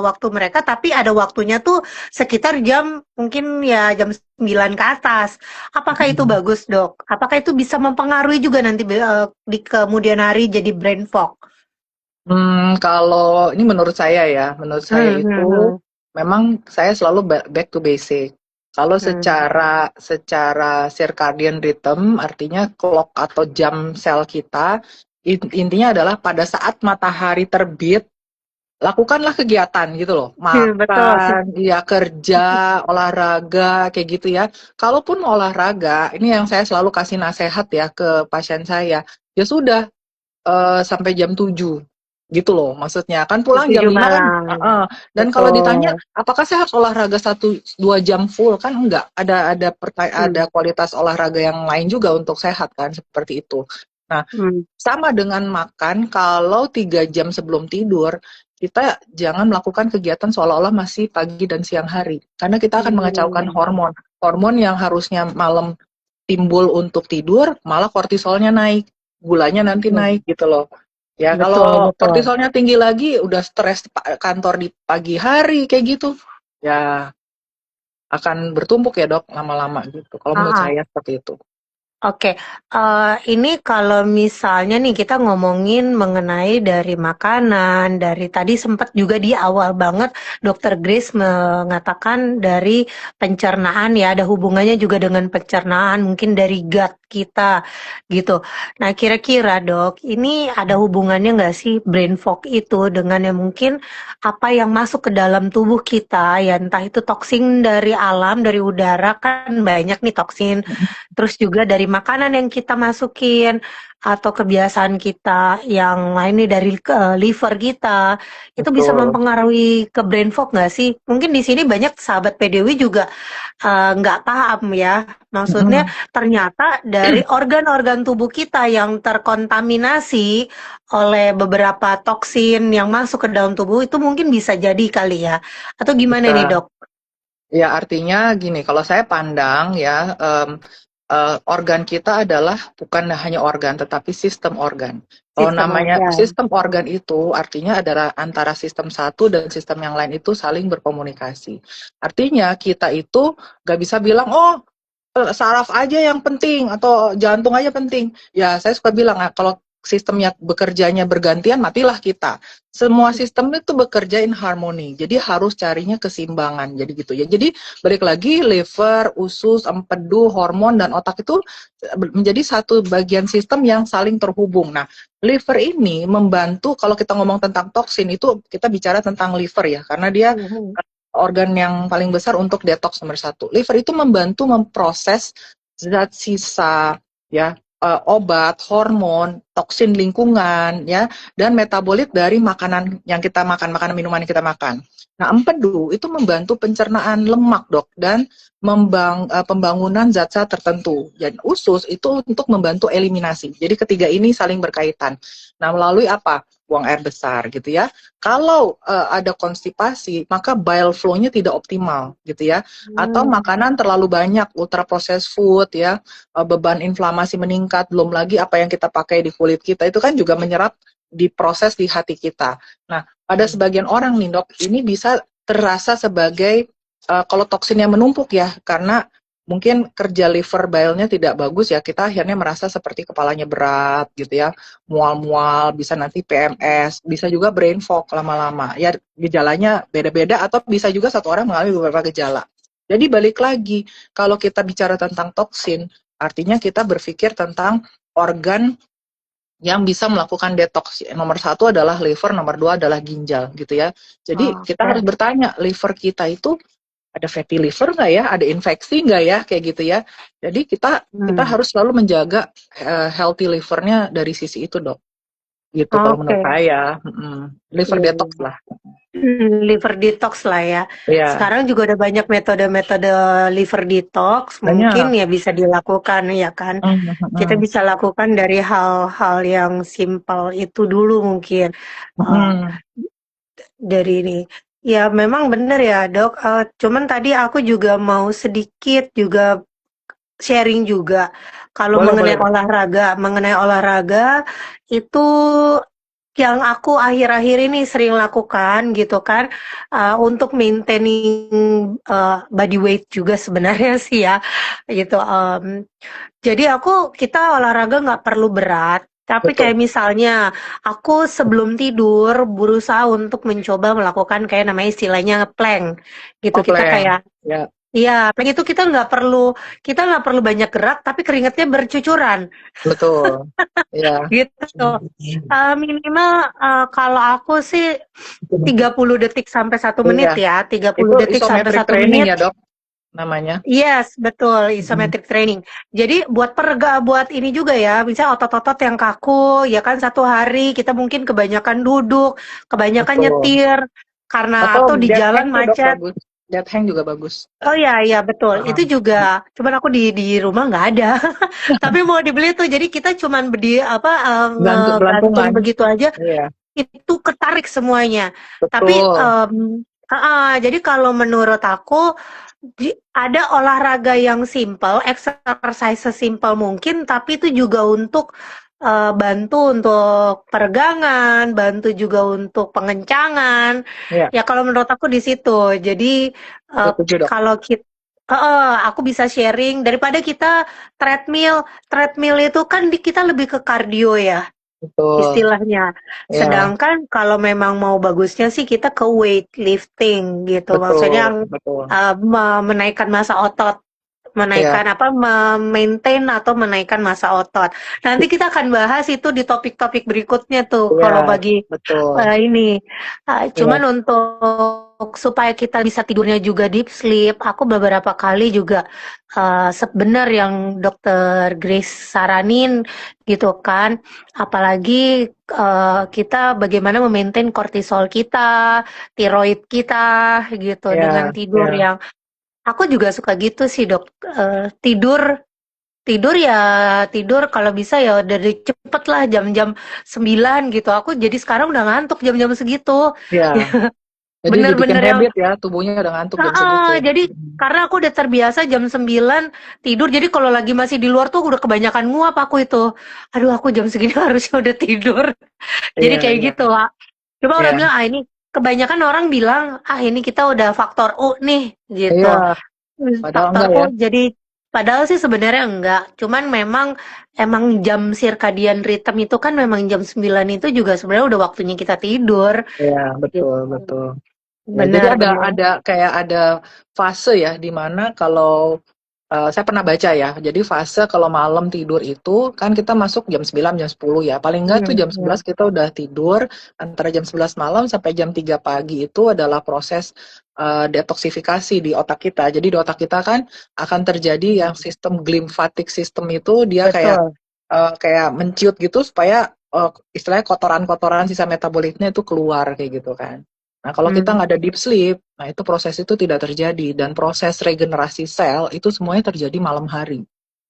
waktu mereka, tapi ada waktunya tuh sekitar jam mungkin ya jam 9 ke atas. Apakah itu bagus, Dok? Apakah itu bisa mempengaruhi juga nanti di kemudian hari jadi brain fog? Kalau ini menurut saya Hmm, itu hmm, hmm, memang saya selalu back to basic. Kalau hmm. secara circadian rhythm, artinya clock atau jam sel kita, intinya adalah pada saat matahari terbit, lakukanlah kegiatan gitu loh. Iya, betul. Makan, ya kerja, olahraga, kayak gitu ya. Kalaupun olahraga, ini yang saya selalu kasih nasihat ya ke pasien saya. Ya sudah, sampai jam 7 gitu loh maksudnya kan pulang jam 7 5 kan malam. dan kalau ditanya Betul. apakah saya harus olahraga 1-2 jam full kan enggak ada Hmm, kualitas olahraga yang lain juga untuk sehat kan seperti itu. Nah, hmm. sama dengan makan, kalau 3 jam sebelum tidur kita jangan melakukan kegiatan seolah-olah masih pagi dan siang hari karena kita akan mengacaukan Hmm. hormon hormon yang harusnya malam timbul untuk tidur, malah kortisolnya naik, gulanya nanti Betul, naik gitu loh. Ya betul, kalau betul. kortisolnya tinggi lagi, udah stres kantor di pagi hari kayak gitu, ya akan bertumpuk ya dok lama-lama gitu. Kalau menurut Ah, saya seperti itu. Oke, ini kalau misalnya nih kita ngomongin mengenai dari makanan, dari tadi sempat juga di awal banget Dokter Grace mengatakan dari pencernaan ya, ada hubungannya juga dengan pencernaan, mungkin dari gut kita gitu. Nah, kira-kira Dok, ini ada hubungannya nggak sih brain fog itu dengan yang mungkin apa yang masuk ke dalam tubuh kita, ya entah itu toksin dari alam, dari udara kan banyak nih toksin, terus juga dari makanan yang kita masukin atau kebiasaan kita yang lain nih dari liver kita itu bisa Betul. mempengaruhi ke brain fog nggak sih? Mungkin di sini banyak sahabat PDW juga nggak paham ya. Maksudnya Mm-mm. ternyata dari organ-organ tubuh kita yang terkontaminasi oleh beberapa toksin yang masuk ke dalam tubuh itu mungkin bisa jadi kali ya. Atau gimana nih Bisa. dok? Ya, artinya gini, kalau saya pandang ya, organ kita adalah bukan hanya organ, tetapi sistem organ. Kalau Sistem namanya organ. sistem organ itu, artinya adalah antara sistem satu dan sistem yang lain itu saling berkomunikasi. Artinya kita itu nggak bisa bilang, oh saraf aja yang penting atau jantung aja penting. Ya, saya suka bilang kalau sistemnya bekerjanya bergantian, matilah kita. Semua sistem itu bekerja in harmoni. Jadi harus carinya keseimbangan. Jadi gitu ya. Jadi balik lagi liver, usus, empedu, hormon dan otak itu menjadi satu bagian sistem yang saling terhubung. Nah, liver ini membantu kalau kita ngomong tentang toksin itu kita bicara tentang liver ya, karena dia Mhm. organ yang paling besar untuk detox nomor satu. Liver itu membantu memproses zat sisa, ya, obat, hormon, toksin lingkungan, ya, dan metabolit dari makanan yang kita makan, makanan minuman yang kita makan. Nah, empedu itu membantu pencernaan lemak, dok, dan pembangunan zat-zat tertentu. Dan usus itu untuk membantu eliminasi. Jadi ketiga ini saling berkaitan. Nah, melalui apa? Buang air besar, gitu ya. Kalau ada konstipasi, maka bile flow-nya tidak optimal, gitu ya. Atau Hmm. makanan terlalu banyak, ultra processed food, ya, beban inflamasi meningkat, belum lagi apa yang kita pakai di kulit kita itu kan juga menyerap diproses di hati kita. Nah, pada sebagian orang nih dok, ini bisa terasa sebagai kalau toksin yang menumpuk ya, karena mungkin kerja liver bile-nya tidak bagus ya, kita akhirnya merasa seperti kepalanya berat gitu ya, mual-mual, bisa nanti PMS, bisa juga brain fog lama-lama. Ya gejalanya beda-beda atau bisa juga satu orang mengalami beberapa gejala. Jadi balik lagi, kalau kita bicara tentang toksin, artinya kita berpikir tentang organ yang bisa melakukan detox. Nomor satu adalah liver, nomor dua adalah ginjal gitu ya. Jadi kita harus Oke. bertanya, liver kita itu ada fatty liver nggak ya, ada infeksi nggak ya, kayak gitu ya. Jadi kita Hmm. harus selalu menjaga healthy livernya dari sisi itu dok. Gitu kalau menurut Oke. saya, liver Iya, detox iya. lah. Liver detox lah ya. Ya, Sekarang juga ada banyak metode-metode liver detox, mungkin banyak. ya bisa dilakukan ya kan. Mm, Kita mm, bisa lakukan dari hal-hal yang simpel itu dulu mungkin. Eh, mm. dari ini. Ya memang benar ya dok. Cuman tadi aku juga mau sedikit juga sharing juga. Kalau Boleh, boleh dok. mengenai olahraga itu yang aku akhir-akhir ini sering lakukan gitu kan, untuk maintaining, body weight juga sebenarnya sih ya, gitu, jadi kita olahraga nggak perlu berat, Tapi betul. kayak misalnya, aku sebelum tidur berusaha untuk mencoba melakukan kayak namanya istilahnya plank gitu. Oh, Kita plank. kayak, Ya, iya, plank itu kita nggak perlu banyak gerak, tapi keringatnya bercucuran betul. Ya. gitu. Minimal kalau aku sih 30 detik sampai 1 menit Iya, ya, tiga itu puluh detik sampai isometric satu training menit. ya, Dok, namanya. Yes, betul, Mhm. isometric training. Jadi buat ini juga ya, bisa otot-otot yang kaku, ya kan 1 hari kita mungkin kebanyakan duduk, kebanyakan Betul. nyetir, karena Atau atau di dead jalan hang tuh, Dok, macet. bagus. Dead hang juga bagus. Oh iya, iya betul. Heeh. Itu juga, cuman aku di rumah nggak ada. Tapi mau dibeli tuh, jadi kita cuman apa ngegantung Belantungan. begitu aja, Iya, itu ketarik semuanya. Tapi betul. jadi kalau menurut aku ada olahraga yang simple, exercise sesimpel mungkin, tapi itu juga untuk bantu untuk peregangan, bantu juga untuk pengencangan. Iya, Ya kalau menurut aku di situ. Jadi eh, setuju, Dok. kalau kita aku bisa sharing daripada kita treadmill. Treadmill itu kan kita lebih ke kardio ya Betul. istilahnya. Ya, Sedangkan kalau memang mau bagusnya sih kita ke weightlifting gitu. Maksudnya betul, yang betul. menaikkan massa otot, Ya, menaikkan apa, maintain atau menaikkan massa otot. Nanti kita akan bahas itu di topik-topik berikutnya tuh ya, kalau bagi betul. ini. Cuman Ya, untuk supaya kita bisa tidurnya juga deep sleep, aku beberapa kali juga sebenar yang dokter Grace saranin gitu kan. Apalagi kita bagaimana memaintain kortisol kita, tiroid kita gitu dengan ya, tidur ya. yang aku juga suka gitu sih dok. Tidur tidur ya tidur kalau bisa ya dari cepet lah jam-jam 9 gitu. Aku jadi sekarang udah ngantuk jam-jam segitu. Ya, jadi udah bikin Bener-bener yang habit ya, tubuhnya udah ngantuk jam segitu. jadi Mhm. karena aku udah terbiasa jam 9 tidur. Jadi kalau lagi masih di luar tuh udah kebanyakan nguap aku itu. Aduh aku jam segini harusnya udah tidur. Jadi Iya, kayak iya, gitu, Wak. Coba orang iya, bilang, ini kebanyakan orang bilang, ini kita udah faktor U nih, gitu. iya. Padahal Faktor enggak U, ya. jadi padahal sih sebenarnya enggak. Cuman emang jam circadian rhythm itu kan memang jam 9 itu juga sebenarnya udah waktunya kita tidur. Iya, Gitu. betul, betul. Ya, jadi Benar-benar. ada kayak ada fase ya di mana kalau saya pernah baca ya. Jadi fase kalau malam tidur itu kan kita masuk jam 9 jam 10 ya. Paling enggak tuh jam Ya. 11 kita udah tidur, antara jam 11 malam sampai jam 3 pagi itu adalah proses detoksifikasi di otak kita. Jadi di otak kita kan akan terjadi yang sistem glymphatic system itu dia kayak Betul. kayak menciut gitu supaya istilahnya kotoran-kotoran sisa metaboliknya itu keluar kayak gitu kan. Nah, kalau kita Hmm. nggak ada deep sleep, nah itu proses itu tidak terjadi dan proses regenerasi sel itu semuanya terjadi malam hari.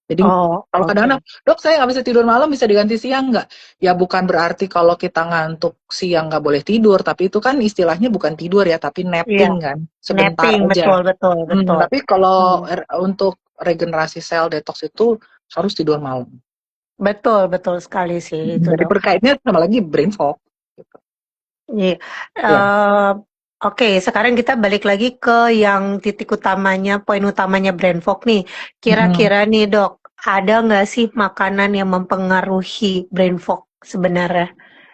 Jadi Oh, kalau kadang-kadang, oke. dok saya nggak bisa tidur malam, bisa diganti siang nggak? Ya bukan berarti kalau kita ngantuk siang nggak boleh tidur, tapi itu kan istilahnya bukan tidur ya, tapi Iya, napping kan, sebentar napping, aja. betul, betul, betul. Tapi kalau Hmm. untuk regenerasi sel detox itu harus tidur malam. Betul, betul sekali sih itu Jadi dok. berkaitnya sama lagi brain fog. Gitu. Iya. Ya. Eh, oke, sekarang kita balik lagi ke yang titik utamanya, poin utamanya brain fog nih. Mhm. Kira-kira nih dok, ada nggak sih makanan yang mempengaruhi brain fog sebenarnya?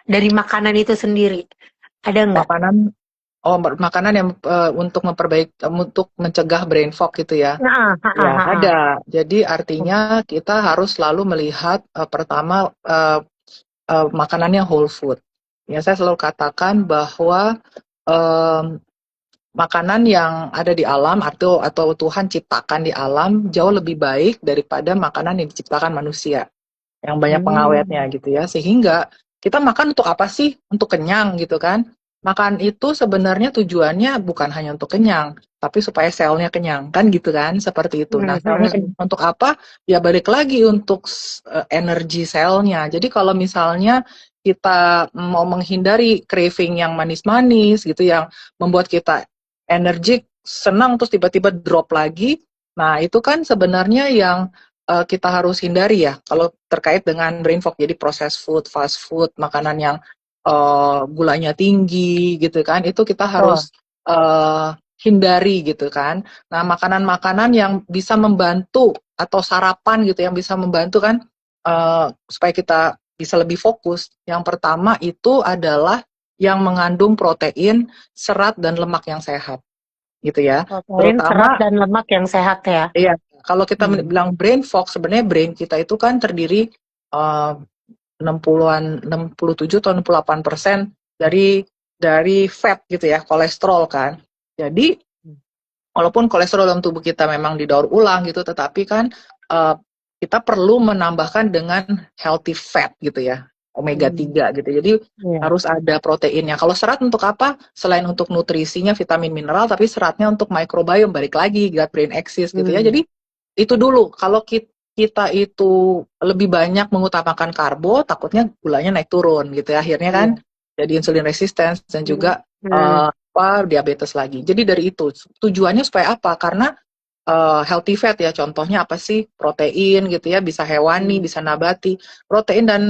Dari makanan itu sendiri, ada nggak? Makanan, oh makanan yang untuk untuk mencegah brain fog gitu ya. Nah, Ya, ada. Jadi artinya kita harus selalu melihat pertama makanan yang whole food. Ya, saya selalu katakan bahwa em, makanan yang ada di alam atau Tuhan ciptakan di alam jauh lebih baik daripada makanan yang diciptakan manusia yang banyak pengawetnya Hmm, gitu ya. Sehingga kita makan untuk apa sih? Untuk kenyang gitu kan. Makan itu sebenarnya tujuannya bukan hanya untuk kenyang, tapi supaya selnya kenyang kan gitu kan, seperti itu. Nah, hmm, selnya hmm, kenyang untuk apa? Ya balik lagi untuk energi selnya. Jadi kalau misalnya kita mau menghindari craving yang manis-manis gitu yang membuat kita energik, senang terus tiba-tiba drop lagi. Nah, itu kan sebenarnya yang kita harus hindari ya kalau terkait dengan brain fog. Jadi processed food, fast food, makanan yang gulanya tinggi gitu kan, itu kita betul. harus hindari gitu kan. Nah, makanan-makanan yang bisa membantu atau sarapan gitu yang bisa membantu kan supaya kita bisa lebih fokus. Yang pertama itu adalah yang mengandung protein, serat, dan lemak yang sehat, gitu ya. Protein, serat, Terutama, dan lemak yang sehat ya. iya, kalau kita Hmm. bilang brain fog, sebenarnya brain kita itu kan terdiri uh, 60-an, 67 atau 68% dari fat gitu ya, kolesterol kan. Jadi walaupun kolesterol dalam tubuh kita memang didaur ulang gitu, tetapi kan uh, kita perlu menambahkan dengan healthy fat gitu ya, omega Hmm. 3 gitu. Jadi Iya. harus ada proteinnya. Kalau serat untuk apa? Selain untuk nutrisinya, vitamin, mineral, tapi seratnya untuk microbiome, balik lagi, gut brain axis gitu ya. Hmm. Jadi itu dulu. Kalau kita itu lebih banyak mengutamakan karbo, takutnya gulanya naik turun gitu ya. Akhirnya kan Iya. jadi insulin resistance dan Hmm. juga Hmm. diabetes lagi. Jadi dari itu tujuannya supaya apa? Karena healthy fat ya, contohnya apa sih? Protein gitu ya, bisa hewani, Hmm. bisa nabati. Protein dan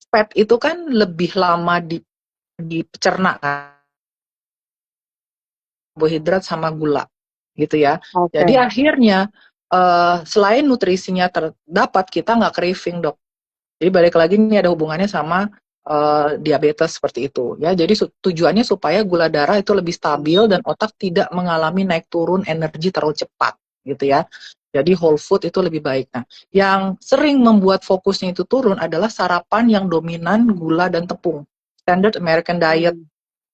fat itu kan lebih lama dicerna kan, karbohidrat sama gula gitu ya. Jadi Oke. akhirnya selain nutrisinya terdapat, kita nggak craving, dok. Jadi balik lagi ini ada hubungannya sama diabetes seperti itu ya. Jadi tujuannya supaya gula darah itu lebih stabil dan otak tidak mengalami naik turun energi terlalu cepat gitu ya. Jadi whole food itu lebih baik. Nah, yang sering membuat fokusnya itu turun adalah sarapan yang dominan gula dan tepung. Standard American Diet.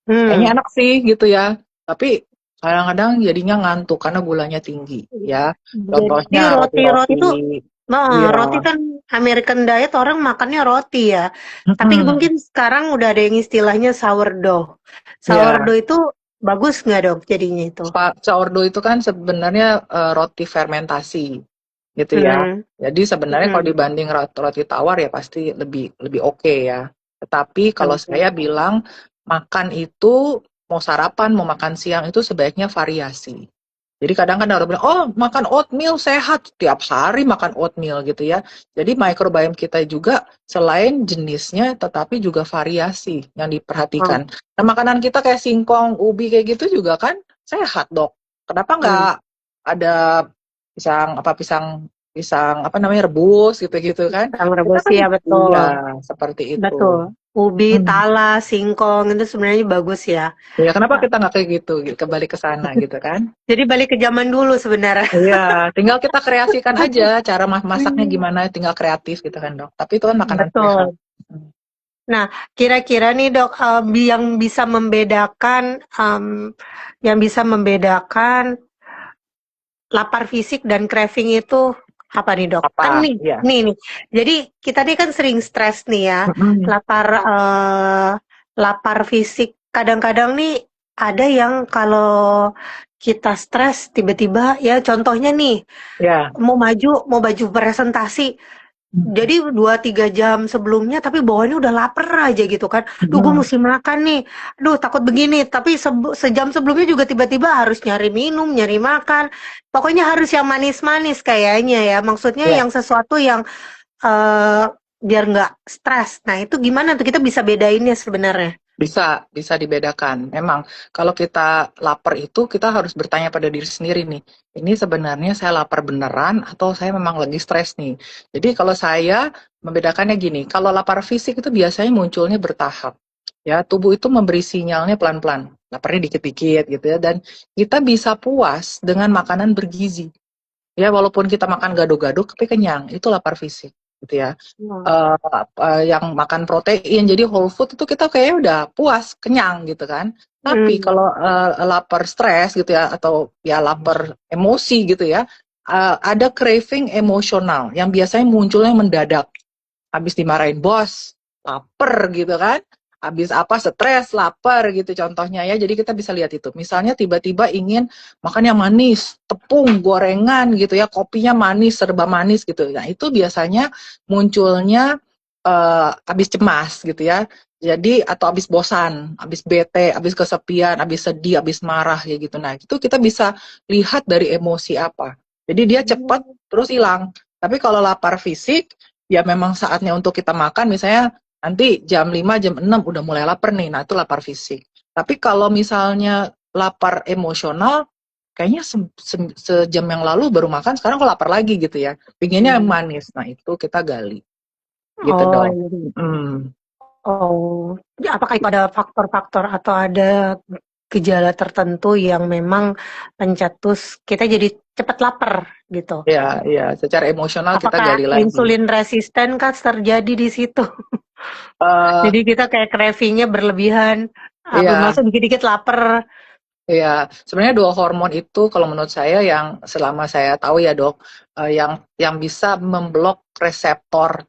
Hmm. Kayaknya Hmm. enak sih gitu ya. Tapi kadang-kadang jadinya ngantuk karena gulanya tinggi ya. Jadi Contohnya roti-roti roti-roti. itu, nah, Iya. roti kan American diet orang makannya roti ya. Tapi Mm-mm. mungkin sekarang udah ada yang istilahnya sourdough. Iya. Sourdough itu bagus nggak dok jadinya itu? Sourdough itu kan sebenarnya roti fermentasi gitu ya. Hmm. Jadi sebenarnya kalau Hmm. dibanding roti tawar ya pasti lebih lebih oke ya. Tetapi kalau Oke. saya bilang makan itu mau sarapan, mau makan siang itu sebaiknya variasi. Jadi kadang kan orang bilang, oh makan oatmeal sehat, tiap hari makan oatmeal gitu ya. Jadi microbiome kita juga selain jenisnya, tetapi juga variasi yang Oh. diperhatikan. Nah makanan kita kayak singkong, ubi kayak gitu juga kan sehat dok. Kenapa Hmm. nggak ada pisang pisang apa namanya rebus gitu-gitu kan? Pisang Kita rebus kan ya betul. iya seperti itu. Betul. Ubi, Hmm. talas, singkong itu sebenarnya bagus ya. Ya kenapa Nah, kita nggak kayak gitu, kembali ke sana gitu kan? jadi balik ke zaman dulu sebenarnya. Iya, tinggal kita kreasikan aja cara masaknya gimana, tinggal kreatif gitu kan dok. Tapi itu kan makanan sehat. Betul. Nah, kira-kira nih dok, yang bisa membedakan lapar fisik dan craving itu apa nih dok? Kan Apa? nih, Ya. nih. Jadi kita nih kan sering stres nih ya, Mm-mm. lapar, lapar fisik. Kadang-kadang nih ada yang kalau kita stres tiba-tiba ya contohnya nih Ya. mau maju presentasi. Mm-mm. Jadi 2-3 jam sebelumnya tapi bawaannya udah lapar aja gitu kan. Duh gue Mm-mm. mesti makan nih. Duh takut begini. Tapi sejam sebelumnya juga tiba-tiba harus nyari minum, nyari makan. Pokoknya harus yang manis-manis kayaknya ya. Maksudnya Ya. yang sesuatu yang eh biar nggak stres. Nah itu gimana tuh kita bisa bedainnya sebenarnya? Bisa dibedakan. Memang kalau kita lapar itu kita harus bertanya pada diri sendiri nih. Ini sebenarnya saya lapar beneran atau saya memang lagi stres nih. Jadi kalau saya membedakannya gini, kalau lapar fisik itu biasanya munculnya bertahap. Ya, tubuh itu memberi sinyalnya pelan-pelan. Laparnya dikit-dikit gitu ya dan kita bisa puas dengan makanan bergizi. Ya, walaupun kita makan gado-gado tapi kenyang, itu lapar fisik gitu ya. Hmm. Yang makan protein, jadi whole food itu kita kayaknya udah puas, kenyang gitu kan. Tapi Hmm. kalau lapar stres gitu ya, atau ya lapar emosi gitu ya, ada craving emosional yang biasanya munculnya mendadak. Habis dimarahin bos, lapar gitu kan. Habis apa stres, lapar gitu contohnya ya. Jadi kita bisa lihat itu. Misalnya tiba-tiba ingin makan yang manis, tepung, gorengan gitu ya, kopinya manis, serba manis gitu. Nah, itu biasanya munculnya habis cemas gitu ya. Jadi atau habis bosan, habis bete, habis kesepian, habis sedih, habis marah ya gitu. Nah, itu kita bisa lihat dari emosi apa. Jadi dia cepat terus hilang. Tapi kalau lapar fisik ya memang saatnya untuk kita makan, misalnya nanti jam 5 jam 6 udah mulai lapar nih, nah itu lapar fisik. Tapi kalau misalnya lapar emosional, kayaknya sejam yang lalu baru makan, sekarang kok lapar lagi gitu ya. Pinginnya yang Hmm. manis, nah itu kita gali. gitu Oh, dong. iya. Hmm. Oh, ya, apakah itu ada faktor-faktor atau ada gejala tertentu yang memang pencetus kita jadi cepat lapar gitu? Ya, ya, secara emosional kita Apakah gali lagi. insulin resisten kan terjadi di situ? eh Jadi kita kayak craving-nya berlebihan, ya, maksud dikit-dikit lapar. ya, sebenarnya dua hormon itu kalau menurut saya yang selama saya tahu ya dok, yang bisa memblok reseptor.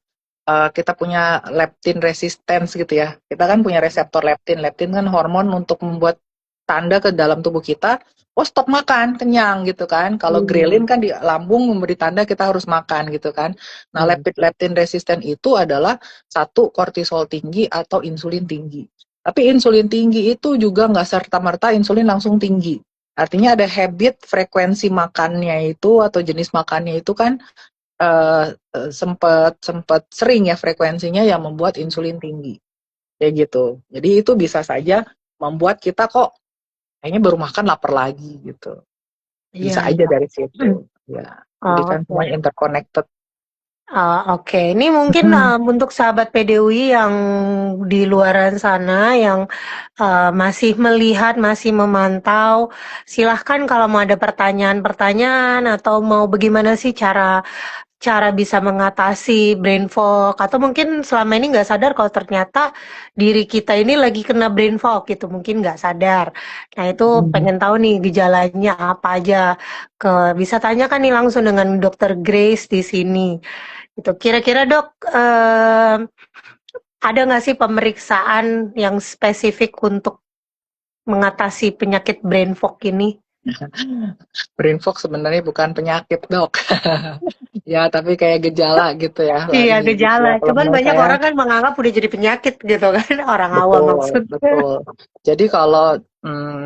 Kita punya leptin resistance gitu ya. Kita kan punya reseptor leptin. Leptin kan hormon untuk membuat tanda ke dalam tubuh kita, oh stop makan, kenyang gitu kan. Kalau Hmm. grelin kan di lambung memberi tanda kita harus makan gitu kan. Nah, Hmm. leptin resisten itu adalah satu kortisol tinggi atau insulin tinggi. Tapi insulin tinggi itu juga nggak serta-merta insulin langsung tinggi. Artinya ada habit frekuensi makannya itu atau jenis makannya itu kan sempat sempat sering ya frekuensinya yang membuat insulin tinggi kayak gitu. Jadi itu bisa saja membuat kita kok kayaknya baru makan lapar lagi gitu. Iya, Bisa aja iya. dari situ. Ya, jadi Oh, kan oke. semuanya interconnected. Oke, ini mungkin Hmm. untuk sahabat PDWI yang di luaran sana yang masih melihat, masih memantau, silahkan kalau mau ada pertanyaan-pertanyaan atau mau bagaimana sih cara cara bisa mengatasi brain fog atau mungkin selama ini nggak sadar kalau ternyata diri kita ini lagi kena brain fog gitu, mungkin nggak sadar. Nah itu Hmm. pengen tahu nih gejalanya apa aja. Bisa tanyakan nih langsung dengan Dokter Grace di sini. Gitu. Kira-kira dok, ada nggak sih pemeriksaan yang spesifik untuk mengatasi penyakit brain fog ini? Brain fog sebenarnya bukan penyakit dok. Ya tapi kayak gejala gitu ya Iya lagi gitu gejala, ya. Kalau cuman menurut banyak saya orang kan menganggap udah jadi penyakit gitu kan, orang awam betul, maksudnya. betul. Jadi kalau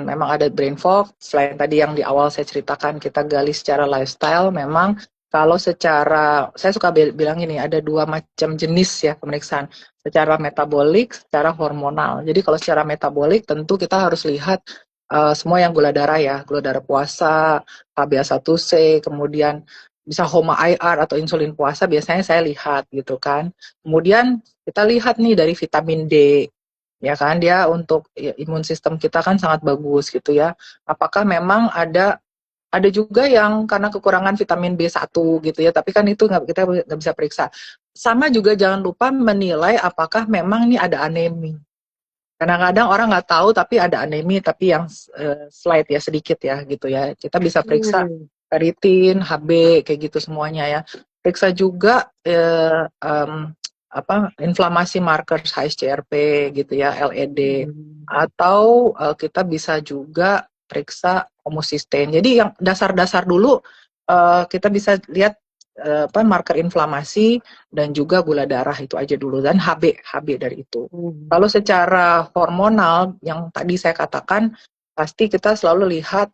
memang ada brain fog, selain tadi yang di awal saya ceritakan kita gali secara lifestyle, memang kalau secara, saya suka bilang ini, ada dua macam jenis ya pemeriksaan, secara metabolik, secara hormonal. Jadi kalau secara metabolik tentu kita harus lihat semua yang gula darah ya, gula darah puasa, HbA1c, kemudian bisa HOMA IR atau insulin puasa, biasanya saya lihat gitu kan. Kemudian kita lihat nih dari vitamin D, ya kan dia untuk imun sistem kita kan sangat bagus gitu ya. Apakah memang ada juga yang karena kekurangan vitamin B1 gitu ya, tapi kan itu kita nggak bisa periksa. Sama juga jangan lupa menilai apakah memang ini ada anemi. Kadang-kadang orang nggak tahu tapi ada anemi, tapi yang slight ya sedikit ya gitu ya. Kita bisa periksa Hmm. ferritin, Hb kayak gitu semuanya ya. Periksa juga inflamasi marker HSCRP gitu ya, LED, Hmm. atau kita bisa juga periksa homosistain. Jadi yang dasar-dasar dulu kita bisa lihat marker inflamasi dan juga gula darah itu aja dulu dan Hb dari itu. Hmm. Kalau secara hormonal yang tadi saya katakan pasti kita selalu lihat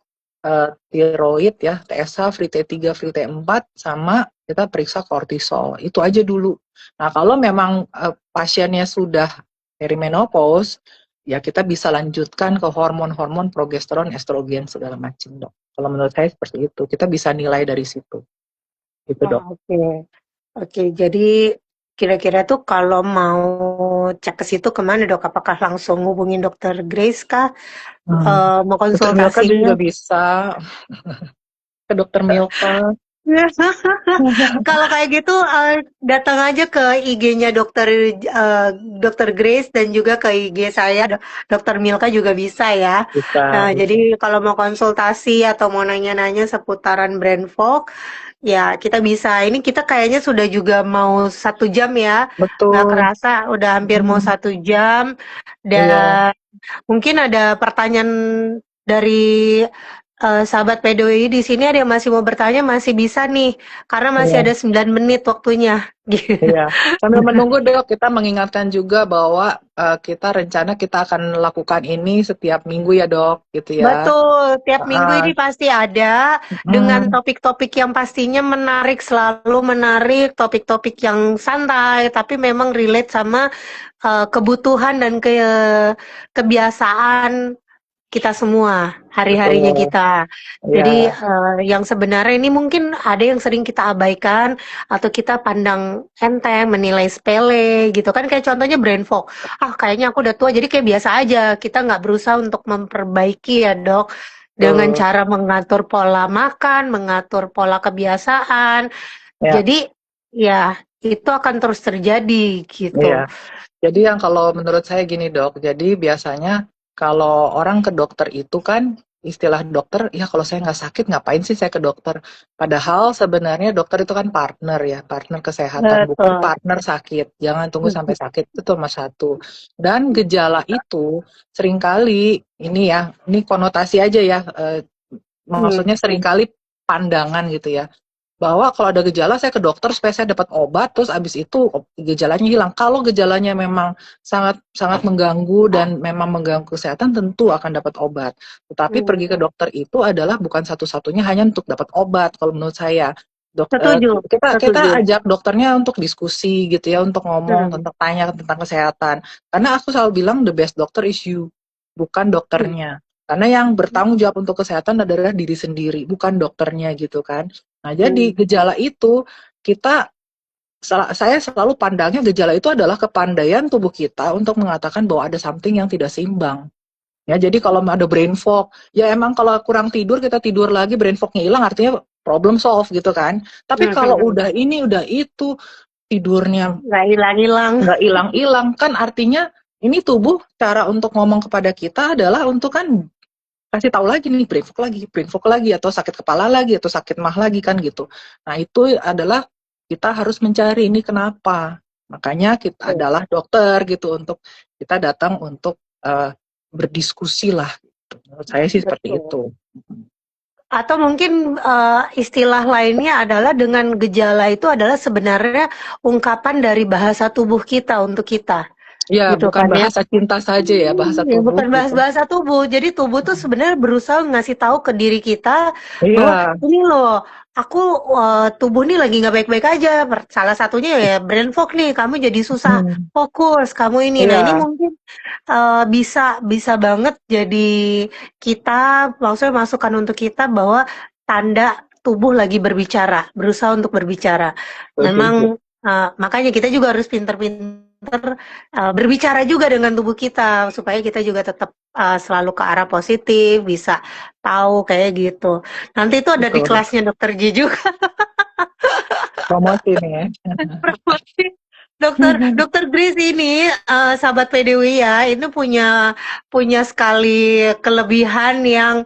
tiroid ya, TSH, free T3, free T4 sama kita periksa kortisol. Itu aja dulu. Nah, kalau memang pasiennya sudah perimenopause, ya kita bisa lanjutkan ke hormon-hormon progesteron, estrogen segala macam, dok. Kalau menurut saya seperti itu. Kita bisa nilai dari situ. Gitu, dok. Oke, oke. Jadi kira-kira tuh kalau mau cek ke situ kemana dok? Apakah langsung hubungin Dokter Grace kah? Mau Dokter Milka konsultasinya? juga bisa. Ke dokter Milka. Kalau kayak gitu datang aja ke IG-nya Dokter Grace dan juga ke IG saya Dokter Milka juga bisa ya. Bisa, Nah, bisa. jadi kalau mau konsultasi atau mau nanya-nanya seputaran brain fog, ya kita bisa. Ini kita kayaknya sudah juga mau 1 jam ya, nggak Betul. kerasa udah hampir mau Hmm, 1 jam. iya, Dan mungkin ada pertanyaan dari sahabat PDWI di sini ada yang masih mau bertanya masih bisa nih karena masih iya. ada 9 menit waktunya. Gitu. Iya, sambil menunggu dok, kita mengingatkan juga bahwa kita rencana kita akan lakukan ini setiap minggu ya dok, gitu ya. Betul, tiap minggu Ah, ini pasti ada dengan mm, topik-topik yang pastinya menarik, selalu menarik, topik-topik yang santai tapi memang relate sama kebutuhan dan kebiasaan kita semua, hari-harinya Betul. kita. Jadi Ya, yang sebenarnya ini mungkin ada yang sering kita abaikan atau kita pandang enteng, menilai sepele gitu kan. Kayak contohnya brain fog. Ah, kayaknya aku udah tua jadi kayak biasa aja. Kita nggak berusaha untuk memperbaiki ya dok. Dengan betul. cara mengatur pola makan, mengatur pola kebiasaan. Ya, Jadi ya itu akan terus terjadi iya. gitu. Jadi yang kalau menurut saya gini dok, jadi biasanya kalau orang ke dokter itu kan istilah dokter, ya kalau saya nggak sakit ngapain sih saya ke dokter? Padahal sebenarnya dokter itu kan partner ya, partner kesehatan, bukan Betul. partner sakit. Jangan tunggu sampai sakit, itu nomor satu. Dan gejala itu seringkali, ini ya, ini konotasi aja ya, Hmm. maksudnya seringkali pandangan gitu ya, bahwa kalau ada gejala saya ke dokter supaya saya dapat obat terus abis itu gejalanya hilang. Kalau gejalanya memang sangat sangat mengganggu dan memang mengganggu kesehatan tentu akan dapat obat. Tetapi pergi ke Hmm. dokter itu adalah bukan satu-satunya hanya untuk dapat obat kalau menurut saya. Setuju, Kita setuju. ajak dokternya untuk diskusi gitu ya, untuk ngomong Hmm. tentang tanya tentang kesehatan. Karena aku selalu bilang the best doctor is you, bukan Hmm. dokternya. Karena yang bertanggung jawab untuk kesehatan adalah diri sendiri, bukan dokternya gitu kan. Nah, jadi Hmm. gejala itu kita saya selalu pandangnya gejala itu adalah kepandaian tubuh kita untuk mengatakan bahwa ada something yang tidak seimbang. Ya, jadi kalau ada brain fog, ya emang kalau kurang tidur kita tidur lagi brain fognya hilang artinya problem solve gitu kan. Tapi kalau Hmm. udah ini udah itu tidurnya Nggak hilang-hilang. nggak hilang-hilang kan artinya ini tubuh cara untuk ngomong kepada kita adalah untuk kan kasih tahu lagi nih brain fog lagi atau sakit kepala lagi atau sakit mah lagi kan gitu. Nah, itu adalah kita harus mencari ini kenapa. Makanya kita adalah dokter gitu untuk kita datang untuk berdiskusi lah. Gitu. Menurut saya sih seperti Betul. itu. Atau mungkin istilah lainnya adalah dengan gejala itu adalah sebenarnya ungkapan dari bahasa tubuh kita untuk kita, Ya, gitu bukan kan ya. bahasa cinta saja ya, bahasa Ya, tubuh bukan gitu. bahasa tubuh. Jadi tubuh tuh sebenarnya berusaha ngasih tahu ke diri kita bahwa Iya. ini loh, aku tubuh nih lagi nggak baik-baik aja. Salah satunya ya brain fog nih, kamu jadi susah Hmm. fokus, kamu ini. Nah, ini Iya, mungkin bisa bisa banget jadi kita maksudnya masukan untuk kita bahwa tanda tubuh lagi berbicara, berusaha untuk berbicara. setuju. Memang makanya kita juga harus pinter-pinter berbicara juga dengan tubuh kita supaya kita juga tetap selalu ke arah positif, bisa tahu kayak gitu. Nanti itu ada di Betul. kelasnya Dokter Ji juga. Promosi nih ya. Promosi. Dokter Grace ini sahabat PDW ya, ini punya punya sekali kelebihan yang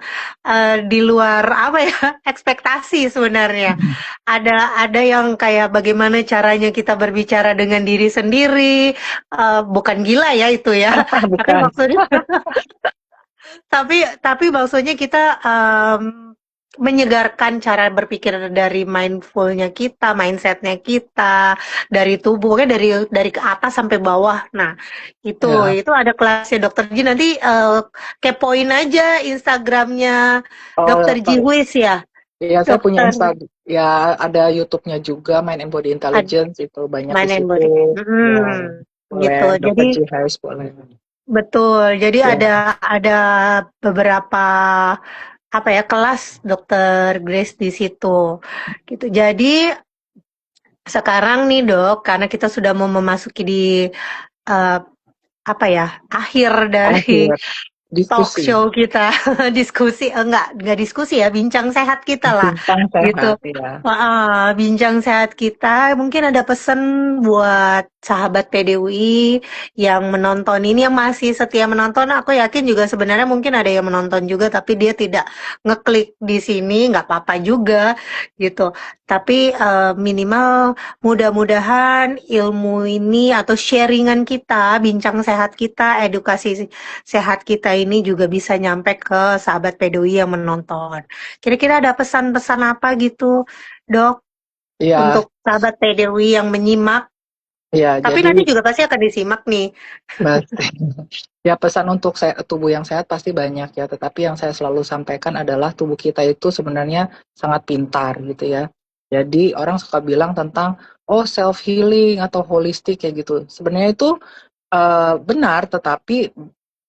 di luar apa ya ekspektasi sebenarnya. Ada yang kayak bagaimana caranya kita berbicara dengan diri sendiri, bukan gila ya itu ya, tapi Bukan. maksudnya tapi maksudnya kita menyegarkan cara berpikir dari mindfulnya kita, mindsetnya kita, dari tubuh, pokoknya dari ke atas sampai bawah. Nah, Ya. itu ada kelasnya Dokter Ji. Nanti kepoin aja Instagramnya Oh, Dokter Ji Wis ya, ya saya punya Dokter Instagram, ya ada YouTube-nya juga, Mind and Body Intelligence itu banyak di Mind and situ. Body. Ya, boleh Gitu. Dokter Jadi G Harris boleh. betul. Jadi Ya, ada beberapa apa ya kelas Dokter Grace di situ gitu. Jadi sekarang nih dok, karena kita sudah mau memasuki di eh, apa ya akhir dari akhir talk diskusi show kita, diskusi enggak diskusi ya, bincang sehat kita lah tentang gitu. sehat ya. Wah, bincang sehat kita, mungkin ada pesan buat sahabat PDUI yang menonton ini, yang masih setia menonton. Aku yakin juga sebenarnya mungkin ada yang menonton juga, tapi dia tidak ngeklik di sini, nggak apa-apa juga gitu. Tapi minimal mudah-mudahan ilmu ini atau sharingan kita, bincang sehat kita, edukasi sehat kita ini juga bisa nyampe ke sahabat PDUI yang menonton. Kira-kira ada pesan-pesan apa gitu, Dok, Ya, untuk sahabat PDUI yang menyimak? ya Tapi jadi nanti juga pasti akan disimak nih. pasti ya pesan untuk tubuh yang sehat pasti banyak ya, tetapi yang saya selalu sampaikan adalah tubuh kita itu sebenarnya sangat pintar gitu ya. Jadi orang suka bilang tentang oh self healing atau holistik kayak gitu. Sebenarnya itu benar, tetapi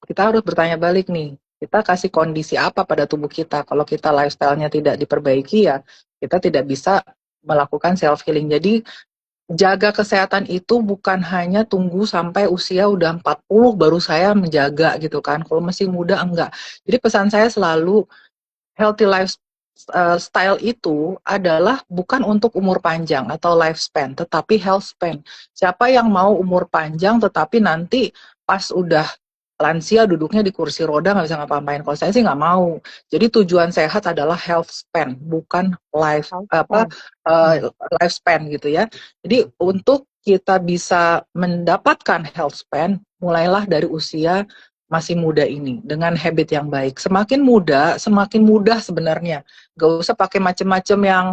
kita harus bertanya balik nih. kita kasih kondisi apa pada tubuh kita. Kalau kita lifestyle-nya tidak diperbaiki ya, kita tidak bisa melakukan self healing. Jadi jaga kesehatan itu bukan hanya tunggu sampai usia udah 40 baru saya menjaga gitu kan. Kalau masih muda enggak. Jadi pesan saya selalu healthy lifestyle itu adalah bukan untuk umur panjang atau lifespan, tetapi health span. Siapa yang mau umur panjang tetapi nanti pas udah lansia duduknya di kursi roda nggak bisa ngapa-ngapain. Kalau saya sih nggak mau. Jadi tujuan sehat adalah health span, bukan lifespan gitu ya. Jadi untuk kita bisa mendapatkan health span, mulailah dari usia masih muda ini dengan habit yang baik. Semakin muda, semakin mudah sebenarnya. Gak usah pakai macam-macam yang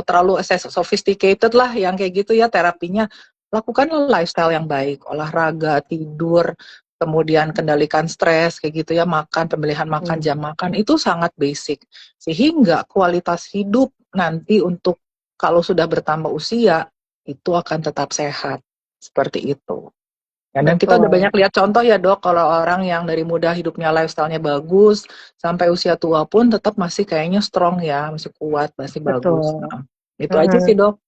terlalu sophisticated lah, yang kayak gitu ya terapinya. Lakukanlah lifestyle yang baik, olahraga, tidur, kemudian kendalikan stres, kayak gitu ya, makan, pemilihan makan, jam makan, itu sangat basic. Sehingga kualitas hidup nanti untuk kalau sudah bertambah usia, itu akan tetap sehat. Seperti itu. Ya, dan kita udah banyak lihat contoh ya dok, kalau orang yang dari muda hidupnya lifestyle-nya bagus, sampai usia tua pun tetap masih kayaknya strong ya, masih kuat, masih bagus. Nah, itu aja sih dok.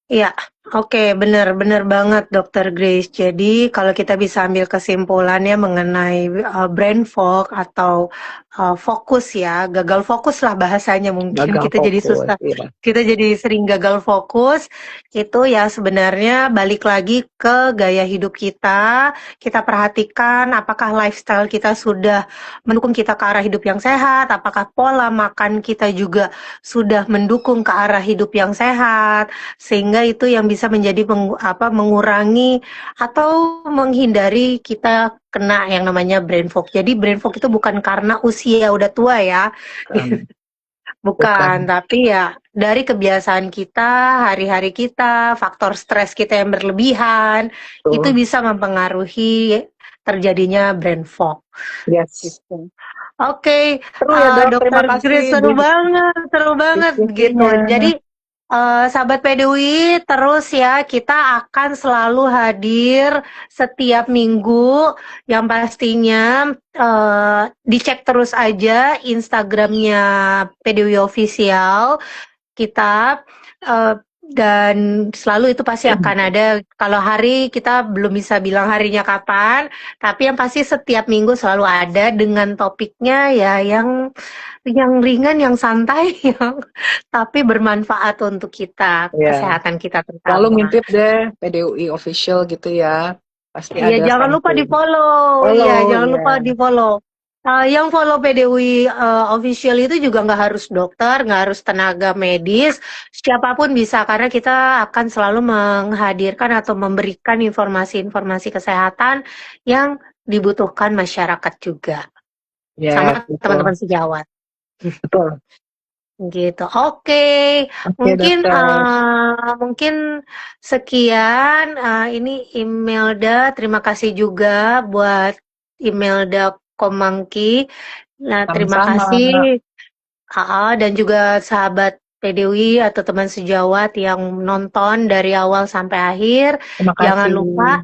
Iya, oke, benar banget Dokter Grace. Jadi kalau kita bisa ambil kesimpulannya mengenai brain fog atau fokus ya, gagal fokus lah bahasanya mungkin. Gagal kita jadi fokus, susah, iya. kita jadi sering gagal fokus. Itu ya sebenarnya balik lagi ke gaya hidup kita. Kita perhatikan apakah lifestyle kita sudah mendukung kita ke arah hidup yang sehat, apakah pola makan kita juga sudah mendukung ke arah hidup yang sehat, sehingga itu yang bisa menjadi mengurangi atau menghindari kita kena yang namanya brain fog. Jadi brain fog itu bukan karena usia udah tua ya. Bukan, tapi ya dari kebiasaan kita, hari-hari kita, faktor stres kita yang berlebihan, itu bisa mempengaruhi terjadinya brain fog. Yes. Gitu. Oke, ya, Dokter Grace, seru banget gitu. Jadi sahabat PDUI, terus ya kita akan selalu hadir setiap minggu. Yang pastinya dicek terus aja Instagramnya PDUI Official kita, dan selalu itu pasti akan ada. Kalau hari kita belum bisa bilang harinya kapan, tapi yang pasti setiap minggu selalu ada dengan topiknya ya yang ringan, yang santai, yang tapi bermanfaat untuk kita, kesehatan kita terutama. Lalu ngintip deh PDUI Official gitu ya. Pasti ada. Iya, jangan lupa di-follow. Iya, jangan lupa di-follow. Yang follow PDUI Official itu juga nggak harus dokter, nggak harus tenaga medis, siapapun bisa, karena kita akan selalu menghadirkan atau memberikan informasi-informasi kesehatan yang dibutuhkan masyarakat juga, sama teman-teman sejawat. Betul. Gitu. Oke. Mungkin sekian. Ini Imelda. Terima kasih juga buat Imelda Komangki. Nah, terima kasih. Dan juga sahabat PDUI atau teman sejawat yang nonton dari awal sampai akhir. Jangan lupa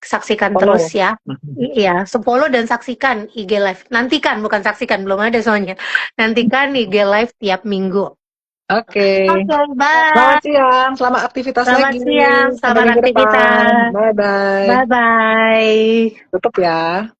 saksikan terus ya. Iya, follow dan saksikan IG Live. Nantikan, bukan saksikan, belum ada soalnya. Nantikan IG Live tiap minggu. Oke, bye. Selamat siang, selamat aktivitas lagi. Selamat siang, selamat aktivitas. Bye-bye. Bye-bye. Tutup ya.